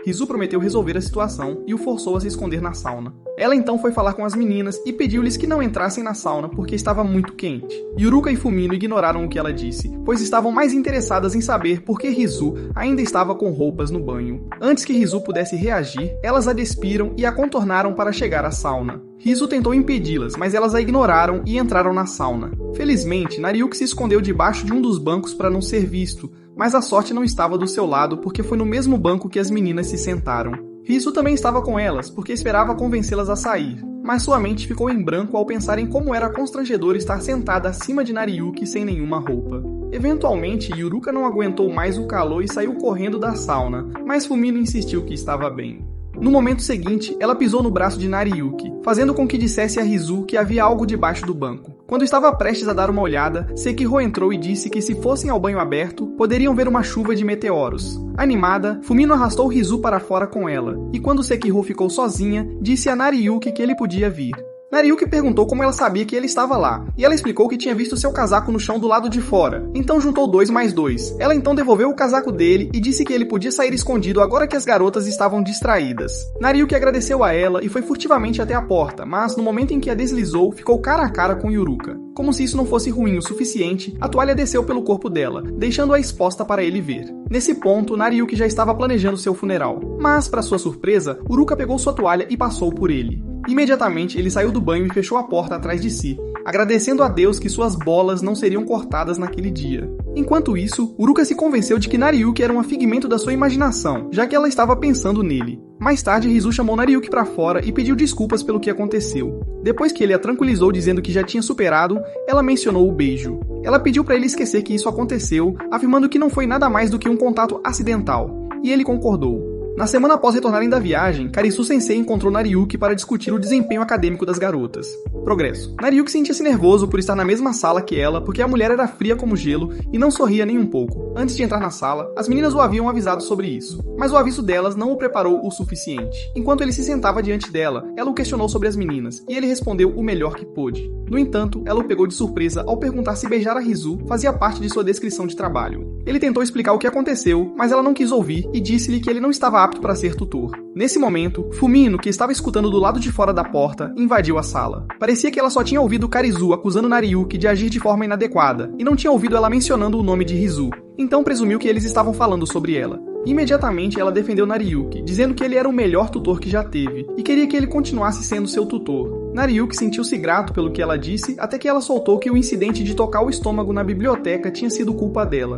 Rizu prometeu resolver a situação e o forçou a se esconder na sauna. Ela então foi falar com as meninas e pediu-lhes que não entrassem na sauna porque estava muito quente. Yuruka e Fumino ignoraram o que ela disse, pois estavam mais interessadas em saber por que Rizu ainda estava com roupas no banho. Antes que Rizu pudesse reagir, elas a despiram e a contornaram para chegar à sauna. Rizu tentou impedi-las, mas elas a ignoraram e entraram na sauna. Felizmente, Nariyuki se escondeu debaixo de um dos bancos para não ser visto, mas a sorte não estava do seu lado porque foi no mesmo banco que as meninas se sentaram. Rizu também estava com elas, porque esperava convencê-las a sair, mas sua mente ficou em branco ao pensar em como era constrangedor estar sentada acima de Nariyuki sem nenhuma roupa. Eventualmente, Yuruka não aguentou mais o calor e saiu correndo da sauna, mas Fumino insistiu que estava bem. No momento seguinte, ela pisou no braço de Nariyuki, fazendo com que dissesse a Rizu que havia algo debaixo do banco. Quando estava prestes a dar uma olhada, Sekihou entrou e disse que se fossem ao banho aberto, poderiam ver uma chuva de meteoros. Animada, Fumino arrastou Rizu para fora com ela, e quando Sekihou ficou sozinha, disse a Nariyuki que ele podia vir. Nariyuki perguntou como ela sabia que ele estava lá, e ela explicou que tinha visto seu casaco no chão do lado de fora, então juntou 2 mais 2. Ela então devolveu o casaco dele e disse que ele podia sair escondido agora que as garotas estavam distraídas. Nariyuki agradeceu a ela e foi furtivamente até a porta, mas no momento em que a deslizou, ficou cara a cara com Yuruka. Como se isso não fosse ruim o suficiente, a toalha desceu pelo corpo dela, deixando-a exposta para ele ver. Nesse ponto, Nariyuki já estava planejando seu funeral, mas, para sua surpresa, Uruka pegou sua toalha e passou por ele. Imediatamente, ele saiu do banho e fechou a porta atrás de si, agradecendo a Deus que suas bolas não seriam cortadas naquele dia. Enquanto isso, Uruka se convenceu de que Nariyuki era um figmento da sua imaginação, já que ela estava pensando nele. Mais tarde, Rizu chamou Nariyuki para fora e pediu desculpas pelo que aconteceu. Depois que ele a tranquilizou dizendo que já tinha superado, ela mencionou o beijo. Ela pediu para ele esquecer que isso aconteceu, afirmando que não foi nada mais do que um contato acidental, e ele concordou. Na semana após retornarem da viagem, Karisu Sensei encontrou Nariyuki para discutir o desempenho acadêmico das garotas. Progresso. Nariyuki sentia-se nervoso por estar na mesma sala que ela, porque a mulher era fria como gelo e não sorria nem um pouco. Antes de entrar na sala, as meninas o haviam avisado sobre isso, mas o aviso delas não o preparou o suficiente. Enquanto ele se sentava diante dela, ela o questionou sobre as meninas, e ele respondeu o melhor que pôde. No entanto, ela o pegou de surpresa ao perguntar se beijar a Rizu fazia parte de sua descrição de trabalho. Ele tentou explicar o que aconteceu, mas ela não quis ouvir e disse-lhe que ele não estava apto para ser tutor. Nesse momento, Fumino, que estava escutando do lado de fora da porta, invadiu a sala. Parecia que ela só tinha ouvido Karizu acusando Nariyuki de agir de forma inadequada, e não tinha ouvido ela mencionando o nome de Rizu, então presumiu que eles estavam falando sobre ela. Imediatamente ela defendeu Nariyuki, dizendo que ele era o melhor tutor que já teve, e queria que ele continuasse sendo seu tutor. Nariyuki sentiu-se grato pelo que ela disse até que ela soltou que o incidente de tocar o estômago na biblioteca tinha sido culpa dela.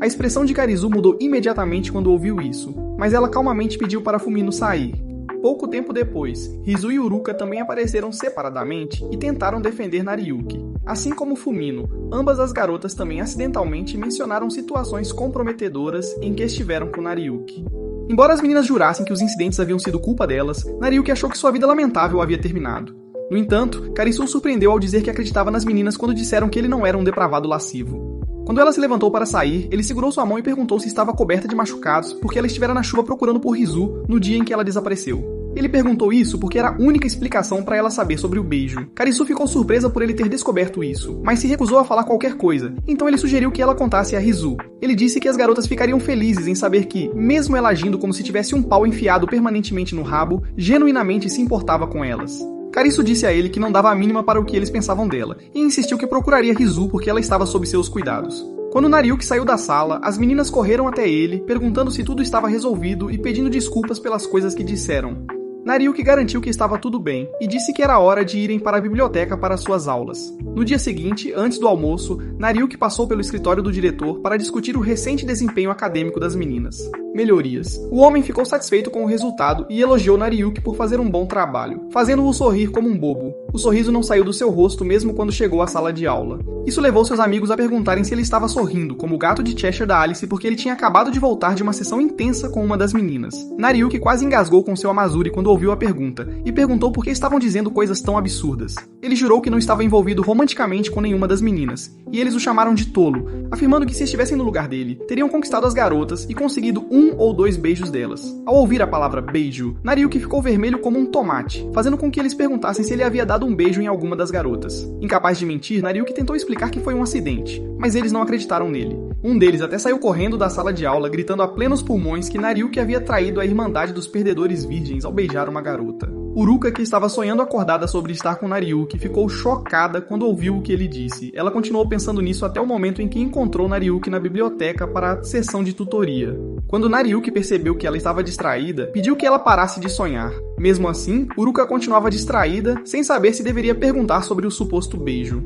A expressão de Karizu mudou imediatamente quando ouviu isso, mas ela calmamente pediu para Fumino sair. Pouco tempo depois, Rizu e Uruka também apareceram separadamente e tentaram defender Nariyuki. Assim como Fumino, ambas as garotas também acidentalmente mencionaram situações comprometedoras em que estiveram com Nariyuki. Embora as meninas jurassem que os incidentes haviam sido culpa delas, Nariyuki achou que sua vida lamentável havia terminado. No entanto, Karisu surpreendeu ao dizer que acreditava nas meninas quando disseram que ele não era um depravado lascivo. Quando ela se levantou para sair, ele segurou sua mão e perguntou se estava coberta de machucados porque ela estivera na chuva procurando por Rizu no dia em que ela desapareceu. Ele perguntou isso porque era a única explicação para ela saber sobre o beijo. Karisu ficou surpresa por ele ter descoberto isso, mas se recusou a falar qualquer coisa, então ele sugeriu que ela contasse a Rizu. Ele disse que as garotas ficariam felizes em saber que, mesmo ela agindo como se tivesse um pau enfiado permanentemente no rabo, genuinamente se importava com elas. Karisu disse a ele que não dava a mínima para o que eles pensavam dela, e insistiu que procuraria Rizu porque ela estava sob seus cuidados. Quando Nariyuki saiu da sala, as meninas correram até ele, perguntando se tudo estava resolvido e pedindo desculpas pelas coisas que disseram. Nariyuki garantiu que estava tudo bem e disse que era hora de irem para a biblioteca para suas aulas. No dia seguinte, antes do almoço, Nariyuki passou pelo escritório do diretor para discutir o recente desempenho acadêmico das meninas. Melhorias. O homem ficou satisfeito com o resultado e elogiou Nariyuki por fazer um bom trabalho, fazendo-o sorrir como um bobo. O sorriso não saiu do seu rosto mesmo quando chegou à sala de aula. Isso levou seus amigos a perguntarem se ele estava sorrindo, como o gato de Cheshire da Alice, porque ele tinha acabado de voltar de uma sessão intensa com uma das meninas. Nariyuki quase engasgou com seu Amazuri quando ouviu a pergunta, e perguntou por que estavam dizendo coisas tão absurdas. Ele jurou que não estava envolvido romanticamente com nenhuma das meninas, e eles o chamaram de tolo, afirmando que se estivessem no lugar dele, teriam conquistado as garotas e conseguido 1 ou 2 beijos delas. Ao ouvir a palavra beijo, Nariyuki ficou vermelho como um tomate, fazendo com que eles perguntassem se ele havia dado um beijo em alguma das garotas. Incapaz de mentir, Nariyuki tentou explicar que foi um acidente, mas eles não acreditaram nele. Um deles até saiu correndo da sala de aula, gritando a plenos pulmões que Nariyuki havia traído a Irmandade dos Perdedores Virgens ao beijar uma garota. Uruka, que estava sonhando acordada sobre estar com Nariyuki, ficou chocada quando ouviu o que ele disse. Ela continuou pensando nisso até o momento em que encontrou Nariyuki na biblioteca para a sessão de tutoria. Quando Nariyuki percebeu que ela estava distraída, pediu que ela parasse de sonhar. Mesmo assim, Uruka continuava distraída, sem saber se deveria perguntar sobre o suposto beijo.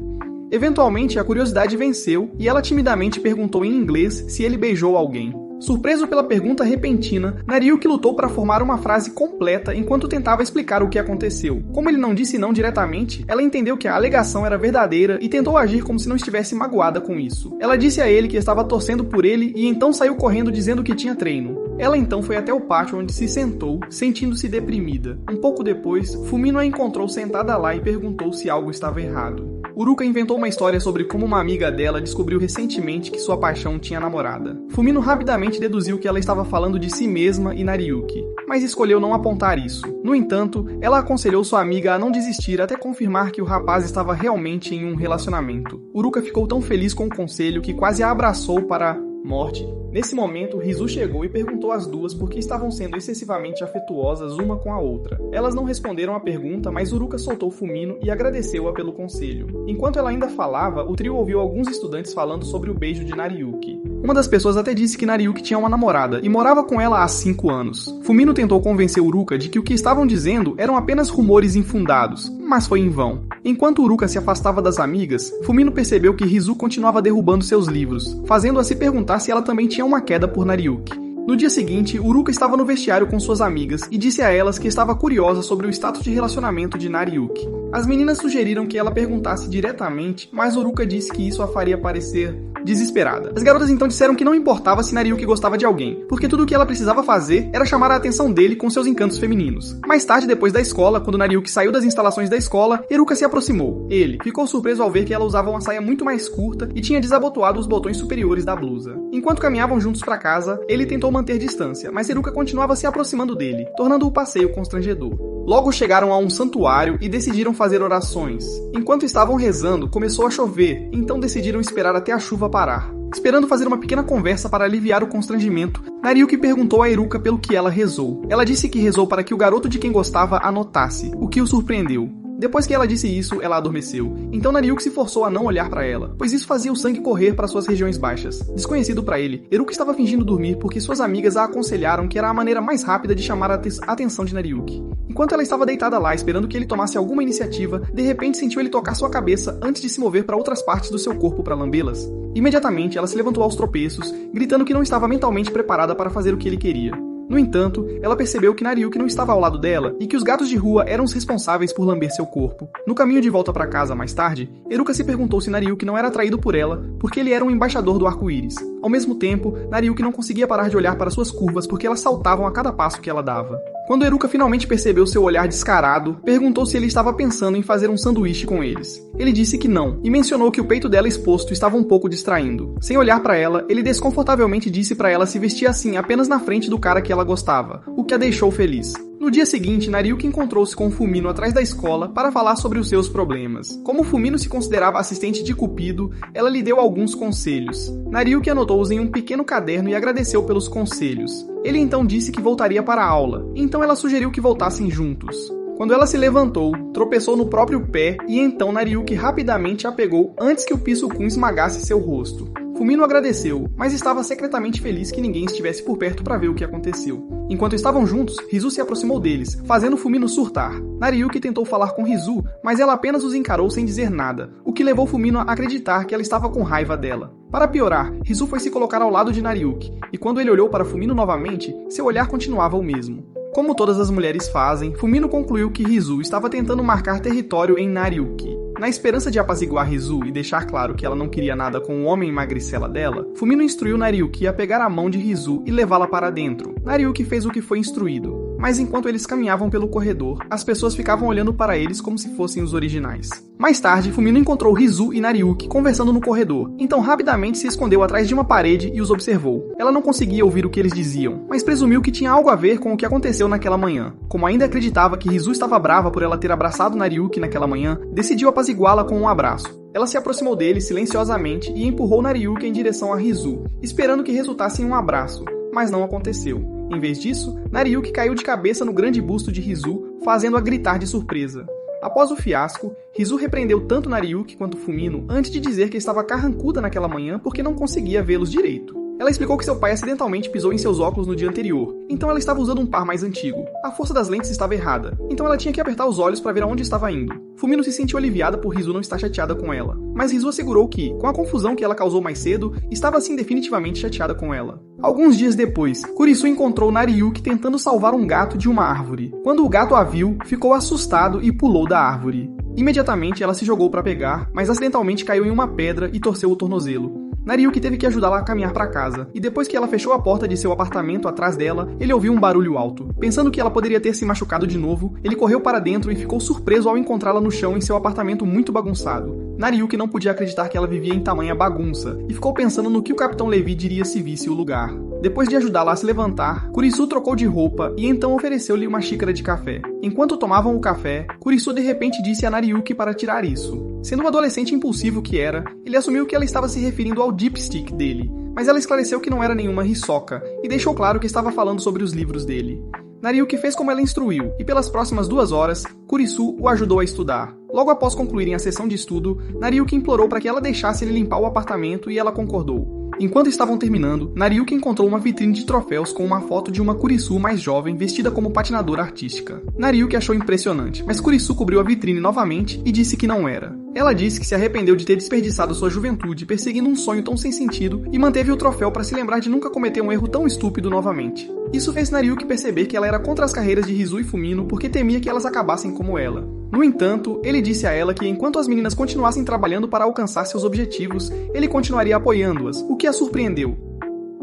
Eventualmente, a curiosidade venceu e ela timidamente perguntou em inglês se ele beijou alguém. Surpreso pela pergunta repentina, Nariyuki lutou para formar uma frase completa enquanto tentava explicar o que aconteceu. Como ele não disse não diretamente, ela entendeu que a alegação era verdadeira e tentou agir como se não estivesse magoada com isso. Ela disse a ele que estava torcendo por ele e então saiu correndo dizendo que tinha treino. Ela então foi até o pátio onde se sentou, sentindo-se deprimida. Um pouco depois, Fumino a encontrou sentada lá e perguntou se algo estava errado. Uruka inventou uma história sobre como uma amiga dela descobriu recentemente que sua paixão tinha namorada. Fumino rapidamente deduziu que ela estava falando de si mesma e Nariyuki, mas escolheu não apontar isso. No entanto, ela aconselhou sua amiga a não desistir até confirmar que o rapaz estava realmente em um relacionamento. Uruka ficou tão feliz com o conselho que quase a abraçou para morte. Nesse momento, Rizu chegou e perguntou às duas por que estavam sendo excessivamente afetuosas uma com a outra. Elas não responderam à pergunta, mas Uruka soltou Fumino e agradeceu-a pelo conselho. Enquanto ela ainda falava, o trio ouviu alguns estudantes falando sobre o beijo de Nariyuki. Uma das pessoas até disse que Nariyuki tinha uma namorada e morava com ela há 5 anos. Fumino tentou convencer Uruka de que o que estavam dizendo eram apenas rumores infundados, mas foi em vão. Enquanto Uruka se afastava das amigas, Fumino percebeu que Rizu continuava derrubando seus livros, fazendo-a se perguntar se ela também tinha uma queda por Nariyuki. No dia seguinte, Uruka estava no vestiário com suas amigas e disse a elas que estava curiosa sobre o status de relacionamento de Nariyuki. As meninas sugeriram que ela perguntasse diretamente, mas Uruka disse que isso a faria parecer desesperada. As garotas então disseram que não importava se Nariyuki gostava de alguém, porque tudo o que ela precisava fazer era chamar a atenção dele com seus encantos femininos. Mais tarde, depois da escola, quando Nariyuki saiu das instalações da escola, Uruka se aproximou. Ele ficou surpreso ao ver que ela usava uma saia muito mais curta e tinha desabotoado os botões superiores da blusa. Enquanto caminhavam juntos para casa, ele tentou manter distância, mas Uruka continuava se aproximando dele, tornando o passeio constrangedor. Logo chegaram a um santuário e decidiram fazer orações. Enquanto estavam rezando, começou a chover, então decidiram esperar até a chuva parar. Esperando fazer uma pequena conversa para aliviar o constrangimento, Nariyuki perguntou a Uruka pelo que ela rezou. Ela disse que rezou para que o garoto de quem gostava anotasse, o que o surpreendeu. Depois que ela disse isso, ela adormeceu. Então Nariuki se forçou a não olhar para ela, pois isso fazia o sangue correr para suas regiões baixas. Desconhecido para ele, Eruka estava fingindo dormir porque suas amigas a aconselharam que era a maneira mais rápida de chamar a atenção de Nariuki. Enquanto ela estava deitada lá esperando que ele tomasse alguma iniciativa, de repente sentiu ele tocar sua cabeça antes de se mover para outras partes do seu corpo para lambê-las. Imediatamente ela se levantou aos tropeços, gritando que não estava mentalmente preparada para fazer o que ele queria. No entanto, ela percebeu que Nariuki não estava ao lado dela e que os gatos de rua eram os responsáveis por lamber seu corpo. No caminho de volta para casa mais tarde, Eruka se perguntou se Nariuki não era atraído por ela porque ele era um embaixador do arco-íris. Ao mesmo tempo, Nariuki não conseguia parar de olhar para suas curvas porque elas saltavam a cada passo que ela dava. Quando Eruka finalmente percebeu seu olhar descarado, perguntou se ele estava pensando em fazer um sanduíche com eles. Ele disse que não, e mencionou que o peito dela exposto estava um pouco distraindo. Sem olhar para ela, ele desconfortavelmente disse para ela se vestir assim apenas na frente do cara que ela gostava, o que a deixou feliz. No dia seguinte, Nariuki encontrou-se com Fumino atrás da escola para falar sobre os seus problemas. Como Fumino se considerava assistente de Cupido, ela lhe deu alguns conselhos. Nariuki anotou-os em um pequeno caderno e agradeceu pelos conselhos. Ele então disse que voltaria para a aula, então ela sugeriu que voltassem juntos. Quando ela se levantou, tropeçou no próprio pé e então Nariuki rapidamente a pegou antes que o Pisukun esmagasse seu rosto. Fumino agradeceu, mas estava secretamente feliz que ninguém estivesse por perto para ver o que aconteceu. Enquanto estavam juntos, Rizu se aproximou deles, fazendo Fumino surtar. Nariuki tentou falar com Rizu, mas ela apenas os encarou sem dizer nada, o que levou Fumino a acreditar que ela estava com raiva dela. Para piorar, Rizu foi se colocar ao lado de Nariuki, e quando ele olhou para Fumino novamente, seu olhar continuava o mesmo. Como todas as mulheres fazem, Fumino concluiu que Rizu estava tentando marcar território em Nariuki. Na esperança de apaziguar Rizu e deixar claro que ela não queria nada com o homem magricela dela, Fumino instruiu Nariuki a pegar a mão de Rizu e levá-la para dentro. Nariuki fez o que foi instruído, mas enquanto eles caminhavam pelo corredor, as pessoas ficavam olhando para eles como se fossem os originais. Mais tarde, Fumino encontrou Rizu e Nariuki conversando no corredor, então rapidamente se escondeu atrás de uma parede e os observou. Ela não conseguia ouvir o que eles diziam, mas presumiu que tinha algo a ver com o que aconteceu naquela manhã. Como ainda acreditava que Rizu estava brava por ela ter abraçado Nariuki naquela manhã, decidiu apaziguá-la com um abraço. Ela se aproximou dele silenciosamente e empurrou Nariuki em direção a Rizu, esperando que resultasse em um abraço, mas não aconteceu. Em vez disso, Nariuki caiu de cabeça no grande busto de Rizu, fazendo-a gritar de surpresa. Após o fiasco, Rizu repreendeu tanto Nariuki quanto Fumino antes de dizer que estava carrancuda naquela manhã porque não conseguia vê-los direito. Ela explicou que seu pai acidentalmente pisou em seus óculos no dia anterior, então ela estava usando um par mais antigo. A força das lentes estava errada, então ela tinha que apertar os olhos para ver aonde estava indo. Fumino se sentiu aliviada por Rizu não estar chateada com ela, mas Rizu assegurou que, com a confusão que ela causou mais cedo, estava assim definitivamente chateada com ela. Alguns dias depois, Kurisu encontrou Nariuki tentando salvar um gato de uma árvore. Quando o gato a viu, ficou assustado e pulou da árvore. Imediatamente ela se jogou para pegar, mas acidentalmente caiu em uma pedra e torceu o tornozelo. Nariuki teve que ajudá-la a caminhar para casa, e depois que ela fechou a porta de seu apartamento atrás dela, ele ouviu um barulho alto. Pensando que ela poderia ter se machucado de novo, ele correu para dentro e ficou surpreso ao encontrá-la no chão em seu apartamento muito bagunçado. Nariuki não podia acreditar que ela vivia em tamanha bagunça, e ficou pensando no que o Capitão Levi diria se visse o lugar. Depois de ajudá-la a se levantar, Kurisu trocou de roupa e então ofereceu-lhe uma xícara de café. Enquanto tomavam o café, Kurisu de repente disse a Nariuki para tirar isso. Sendo um adolescente impulsivo que era, ele assumiu que ela estava se referindo ao dipstick dele, mas ela esclareceu que não era nenhuma hisoka e deixou claro que estava falando sobre os livros dele. Nariuki fez como ela instruiu, e pelas próximas 2 horas, Kurisu o ajudou a estudar. Logo após concluírem a sessão de estudo, Nariuki implorou para que ela deixasse ele limpar o apartamento e ela concordou. Enquanto estavam terminando, Nariuki encontrou uma vitrine de troféus com uma foto de uma Kurisu mais jovem vestida como patinadora artística. Nariuki achou impressionante, mas Kurisu cobriu a vitrine novamente e disse que não era. Ela disse que se arrependeu de ter desperdiçado sua juventude perseguindo um sonho tão sem sentido e manteve o troféu para se lembrar de nunca cometer um erro tão estúpido novamente. Isso fez Nariuki perceber que ela era contra as carreiras de Rizu e Fumino porque temia que elas acabassem como ela. No entanto, ele disse a ela que enquanto as meninas continuassem trabalhando para alcançar seus objetivos, ele continuaria apoiando-as, o que a surpreendeu.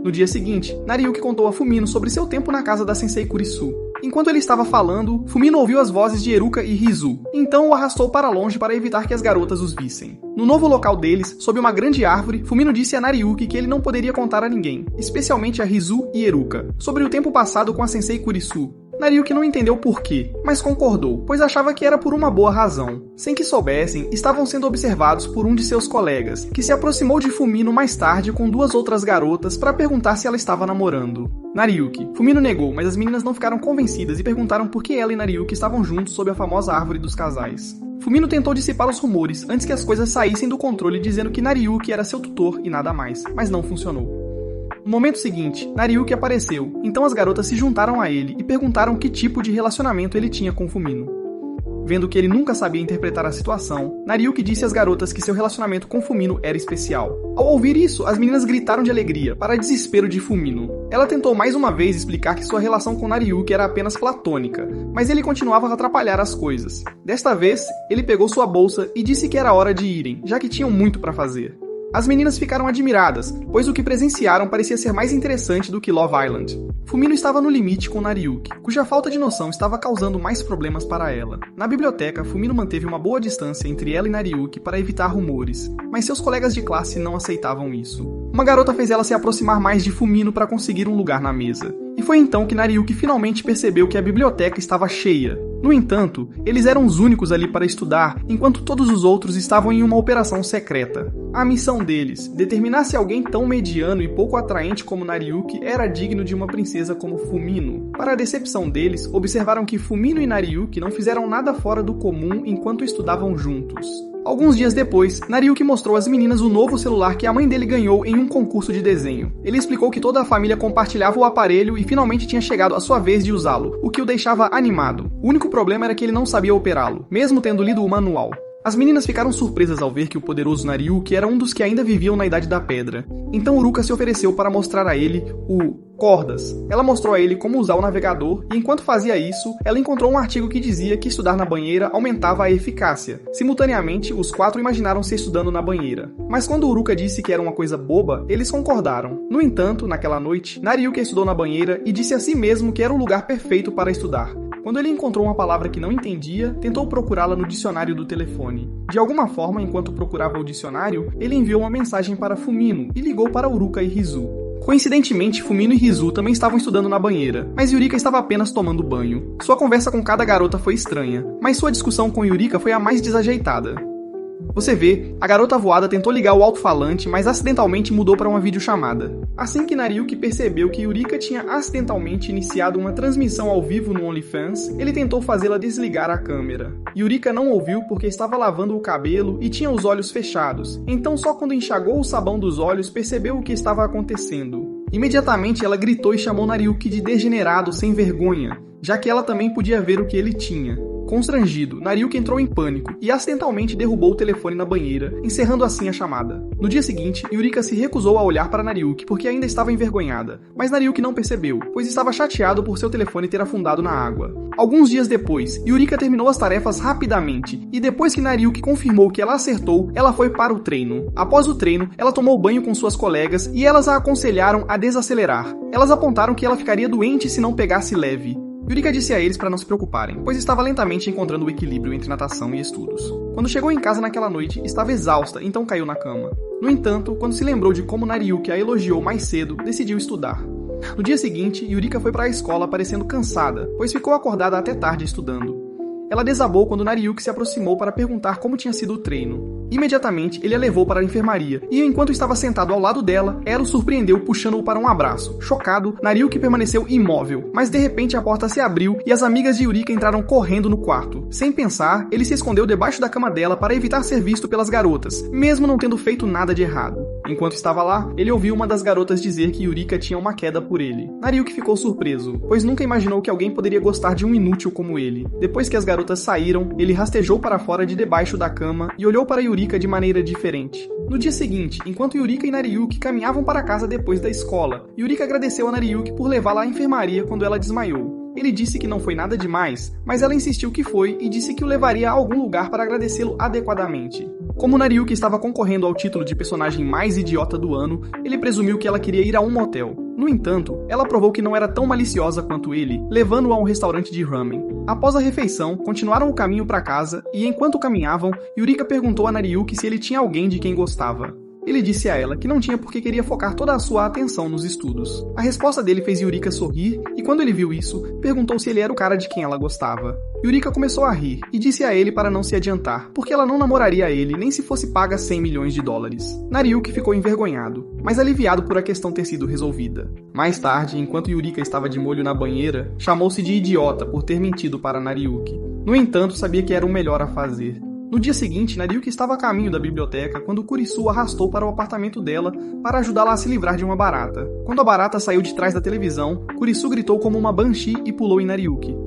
No dia seguinte, Nariuki contou a Fumino sobre seu tempo na casa da Sensei Kurisu. Enquanto ele estava falando, Fumino ouviu as vozes de Eruka e Rizu, então o arrastou para longe para evitar que as garotas os vissem. No novo local deles, sob uma grande árvore, Fumino disse a Nariuki que ele não poderia contar a ninguém, especialmente a Rizu e Eruka, sobre o tempo passado com a Sensei Kurisu. Nariuki não entendeu por quê, mas concordou, pois achava que era por uma boa razão. Sem que soubessem, estavam sendo observados por um de seus colegas, que se aproximou de Fumino mais tarde com 2 outras garotas para perguntar se ela estava namorando. Nariuki. Fumino negou, mas as meninas não ficaram convencidas e perguntaram por que ela e Nariuki estavam juntos sob a famosa árvore dos casais. Fumino tentou dissipar os rumores antes que as coisas saíssem do controle, dizendo que Nariyuki era seu tutor e nada mais, mas não funcionou. No momento seguinte, Nariyuki apareceu, então as garotas se juntaram a ele e perguntaram que tipo de relacionamento ele tinha com Fumino. Vendo que ele nunca sabia interpretar a situação, Nariyuki disse às garotas que seu relacionamento com Fumino era especial. Ao ouvir isso, as meninas gritaram de alegria, para desespero de Fumino. Ela tentou mais uma vez explicar que sua relação com Nariyuki era apenas platônica, mas ele continuava a atrapalhar as coisas. Desta vez, ele pegou sua bolsa e disse que era hora de irem, já que tinham muito para fazer. As meninas ficaram admiradas, pois o que presenciaram parecia ser mais interessante do que Love Island. Fumino estava no limite com Nariyuki, cuja falta de noção estava causando mais problemas para ela. Na biblioteca, Fumino manteve uma boa distância entre ela e Nariyuki para evitar rumores, mas seus colegas de classe não aceitavam isso. Uma garota fez ela se aproximar mais de Fumino para conseguir um lugar na mesa. E foi então que Nariyuki finalmente percebeu que a biblioteca estava cheia. No entanto, eles eram os únicos ali para estudar, enquanto todos os outros estavam em uma operação secreta. A missão deles, determinar se alguém tão mediano e pouco atraente como Nariyuki era digno de uma princesa como Fumino. Para a decepção deles, observaram que Fumino e Nariyuki não fizeram nada fora do comum enquanto estudavam juntos. Alguns dias depois, Nariyuki mostrou às meninas o novo celular que a mãe dele ganhou em um concurso de desenho. Ele explicou que toda a família compartilhava o aparelho e finalmente tinha chegado a sua vez de usá-lo, o que o deixava animado. O único problema era que ele não sabia operá-lo, mesmo tendo lido o manual. As meninas ficaram surpresas ao ver que o poderoso Nariyuki era um dos que ainda viviam na Idade da Pedra. Então Uruka se ofereceu para mostrar a ele o Cordas. Ela mostrou a ele como usar o navegador e enquanto fazia isso, ela encontrou um artigo que dizia que estudar na banheira aumentava a eficácia. Simultaneamente, os quatro imaginaram-se estudando na banheira. Mas quando Uruka disse que era uma coisa boba, eles concordaram. No entanto, naquela noite, Nariyuki estudou na banheira e disse a si mesmo que era o lugar perfeito para estudar. Quando ele encontrou uma palavra que não entendia, tentou procurá-la no dicionário do telefone. De alguma forma, enquanto procurava o dicionário, ele enviou uma mensagem para Fumino e ligou para Uruka e Rizu. Coincidentemente, Fumino e Rizu também estavam estudando na banheira, mas Yurika estava apenas tomando banho. Sua conversa com cada garota foi estranha, mas sua discussão com Yurika foi a mais desajeitada. Você vê, a garota voada tentou ligar o alto-falante, mas acidentalmente mudou para uma videochamada. Assim que Nariyuki percebeu que Yurika tinha acidentalmente iniciado uma transmissão ao vivo no OnlyFans, ele tentou fazê-la desligar a câmera. Yurika não ouviu porque estava lavando o cabelo e tinha os olhos fechados, então só quando enxagou o sabão dos olhos percebeu o que estava acontecendo. Imediatamente ela gritou e chamou Nariyuki de degenerado sem vergonha, já que ela também podia ver o que ele tinha. Constrangido, Nariyuki entrou em pânico e acidentalmente derrubou o telefone na banheira, encerrando assim a chamada. No dia seguinte, Yurika se recusou a olhar para Nariyuki porque ainda estava envergonhada, mas Nariyuki não percebeu, pois estava chateado por seu telefone ter afundado na água. Alguns dias depois, Yurika terminou as tarefas rapidamente e depois que Nariyuki confirmou que ela acertou, ela foi para o treino. Após o treino, ela tomou banho com suas colegas e elas a aconselharam a desacelerar. Elas apontaram que ela ficaria doente se não pegasse leve. Yurika disse a eles para não se preocuparem, pois estava lentamente encontrando o equilíbrio entre natação e estudos. Quando chegou em casa naquela noite, estava exausta, então caiu na cama. No entanto, quando se lembrou de como Nariyuki a elogiou mais cedo, decidiu estudar. No dia seguinte, Yurika foi para a escola parecendo cansada, pois ficou acordada até tarde estudando. Ela desabou quando Nariyuki se aproximou para perguntar como tinha sido o treino. Imediatamente, ele a levou para a enfermaria, e enquanto estava sentado ao lado dela, ela o surpreendeu puxando-o para um abraço. Chocado, Nariyuki permaneceu imóvel, mas de repente a porta se abriu e as amigas de Yurika entraram correndo no quarto. Sem pensar, ele se escondeu debaixo da cama dela para evitar ser visto pelas garotas, mesmo não tendo feito nada de errado. Enquanto estava lá, ele ouviu uma das garotas dizer que Yurika tinha uma queda por ele. Nariyuki ficou surpreso, pois nunca imaginou que alguém poderia gostar de um inútil como ele. Depois que as garotas saíram, ele rastejou para fora de debaixo da cama e olhou para Yurika de maneira diferente. No dia seguinte, enquanto Yurika e Nariyuki caminhavam para casa depois da escola, Yurika agradeceu a Nariyuki por levá-la à enfermaria quando ela desmaiou. Ele disse que não foi nada demais, mas ela insistiu que foi e disse que o levaria a algum lugar para agradecê-lo adequadamente. Como Nariyuki estava concorrendo ao título de personagem mais idiota do ano, ele presumiu que ela queria ir a um motel. No entanto, ela provou que não era tão maliciosa quanto ele, levando-o a um restaurante de ramen. Após a refeição, continuaram o caminho para casa e enquanto caminhavam, Yurika perguntou a Nariyuki se ele tinha alguém de quem gostava. Ele disse a ela que não tinha porque queria focar toda a sua atenção nos estudos. A resposta dele fez Yurika sorrir e quando ele viu isso, perguntou se ele era o cara de quem ela gostava. Yurika começou a rir e disse a ele para não se adiantar, porque ela não namoraria ele nem se fosse paga $100 milhões. Nariyuki ficou envergonhado, mas aliviado por a questão ter sido resolvida. Mais tarde, enquanto Yurika estava de molho na banheira, chamou-se de idiota por ter mentido para Nariyuki. No entanto, sabia que era o melhor a fazer. No dia seguinte, Nariuki estava a caminho da biblioteca quando Kurisu a arrastou para o apartamento dela para ajudá-la a se livrar de uma barata. Quando a barata saiu de trás da televisão, Kurisu gritou como uma banshee e pulou em Nariuki.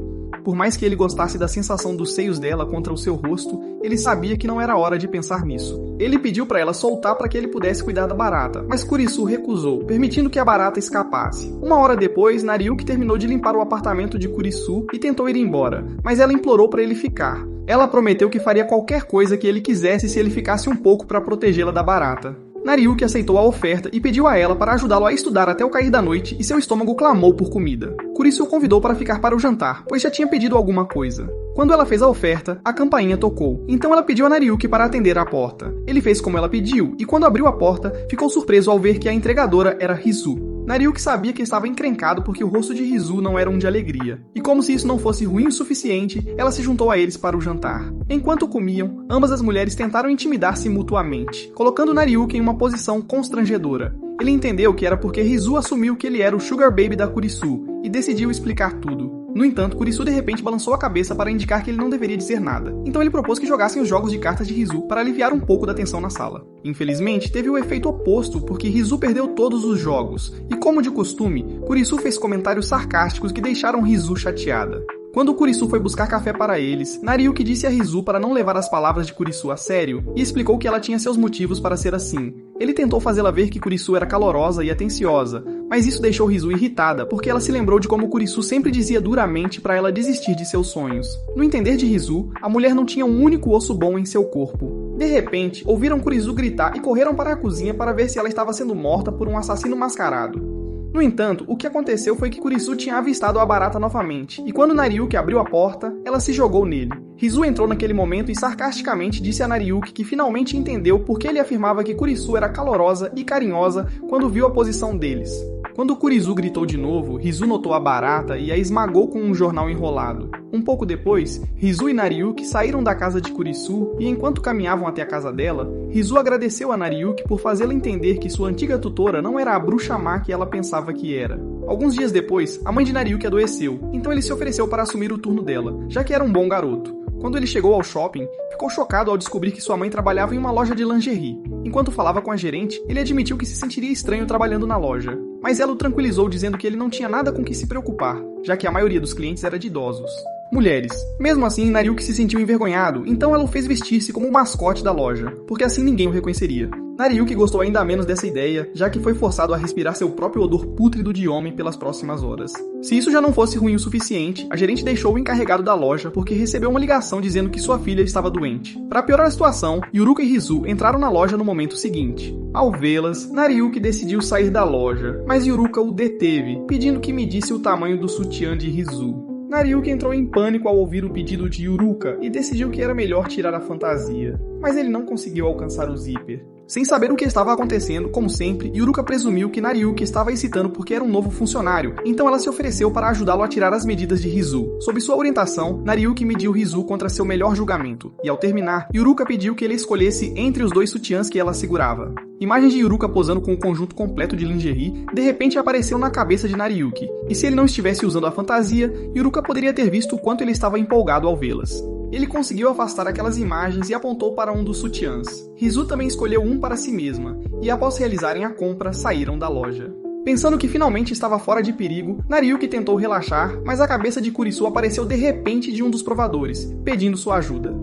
Por mais que ele gostasse da sensação dos seios dela contra o seu rosto, ele sabia que não era hora de pensar nisso. Ele pediu para ela soltar para que ele pudesse cuidar da barata, mas Kurisu recusou, permitindo que a barata escapasse. Uma hora depois, Nariuki terminou de limpar o apartamento de Kurisu e tentou ir embora, mas ela implorou para ele ficar. Ela prometeu que faria qualquer coisa que ele quisesse se ele ficasse um pouco para protegê-la da barata. Nariuki aceitou a oferta e pediu a ela para ajudá-lo a estudar até o cair da noite e seu estômago clamou por comida. Kurisu o convidou para ficar para o jantar, pois já tinha pedido alguma coisa. Quando ela fez a oferta, a campainha tocou, então ela pediu a Nariuki para atender a porta. Ele fez como ela pediu e quando abriu a porta, ficou surpreso ao ver que a entregadora era Rizu. Nariuki sabia que estava encrencado porque o rosto de Rizu não era um de alegria. E como se isso não fosse ruim o suficiente, ela se juntou a eles para o jantar. Enquanto comiam, ambas as mulheres tentaram intimidar-se mutuamente, colocando Nariuki em uma posição constrangedora. Ele entendeu que era porque Rizu assumiu que ele era o Sugar Baby da Kurisu e decidiu explicar tudo. No entanto, Kurisu de repente balançou a cabeça para indicar que ele não deveria dizer nada. Então ele propôs que jogassem os jogos de cartas de Rizu para aliviar um pouco da tensão na sala. Infelizmente, teve o efeito oposto porque Rizu perdeu todos os jogos. E como de costume, Kurisu fez comentários sarcásticos que deixaram Rizu chateada. Quando Kurisu foi buscar café para eles, Nariuki disse a Rizu para não levar as palavras de Kurisu a sério e explicou que ela tinha seus motivos para ser assim. Ele tentou fazê-la ver que Kurisu era calorosa e atenciosa, mas isso deixou Rizu irritada porque ela se lembrou de como Kurisu sempre dizia duramente para ela desistir de seus sonhos. No entender de Rizu, a mulher não tinha um único osso bom em seu corpo. De repente, ouviram Kurisu gritar e correram para a cozinha para ver se ela estava sendo morta por um assassino mascarado. No entanto, o que aconteceu foi que Kurisu tinha avistado a barata novamente, e quando Nariuki abriu a porta, ela se jogou nele. Rizu entrou naquele momento e sarcasticamente disse a Nariuki que finalmente entendeu por que ele afirmava que Kurisu era calorosa e carinhosa quando viu a posição deles. Quando Kurisu gritou de novo, Rizu notou a barata e a esmagou com um jornal enrolado. Um pouco depois, Rizu e Nariuki saíram da casa de Kurisu e enquanto caminhavam até a casa dela, Rizu agradeceu a Nariuki por fazê-la entender que sua antiga tutora não era a bruxa má que ela pensava que era. Alguns dias depois, a mãe de Nariuki adoeceu, então ele se ofereceu para assumir o turno dela, já que era um bom garoto. Quando ele chegou ao shopping, ficou chocado ao descobrir que sua mãe trabalhava em uma loja de lingerie. Enquanto falava com a gerente, ele admitiu que se sentiria estranho trabalhando na loja. Mas ela o tranquilizou dizendo que ele não tinha nada com que se preocupar, já que a maioria dos clientes era de idosos. Mulheres. Mesmo assim, Nariuki se sentiu envergonhado, então ela o fez vestir-se como o mascote da loja, porque assim ninguém o reconheceria. Nariuki gostou ainda menos dessa ideia, já que foi forçado a respirar seu próprio odor pútrido de homem pelas próximas horas. Se isso já não fosse ruim o suficiente, a gerente deixou o encarregado da loja porque recebeu uma ligação dizendo que sua filha estava doente. Para piorar a situação, Yuruka e Rizu entraram na loja no momento seguinte. Ao vê-las, Nariuki decidiu sair da loja, mas Yuruka o deteve, pedindo que medisse o tamanho do sutiã de Rizu. Nariuki entrou em pânico ao ouvir o pedido de Yuruka e decidiu que era melhor tirar a fantasia, mas ele não conseguiu alcançar o zíper. Sem saber o que estava acontecendo, como sempre, Yuruka presumiu que Nariuki estava excitando porque era um novo funcionário, então ela se ofereceu para ajudá-lo a tirar as medidas de Rizu. Sob sua orientação, Nariuki mediu Rizu contra seu melhor julgamento, e ao terminar, Yuruka pediu que ele escolhesse entre os dois sutiãs que ela segurava. Imagens de Yuruka posando com o conjunto completo de lingerie, de repente apareceu na cabeça de Nariuki, e se ele não estivesse usando a fantasia, Yuruka poderia ter visto o quanto ele estava empolgado ao vê-las. Ele conseguiu afastar aquelas imagens e apontou para um dos sutiãs. Rizu também escolheu um para si mesma, e após realizarem a compra, saíram da loja. Pensando que finalmente estava fora de perigo, Nariuki tentou relaxar, mas a cabeça de Kurisu apareceu de repente de um dos provadores, pedindo sua ajuda.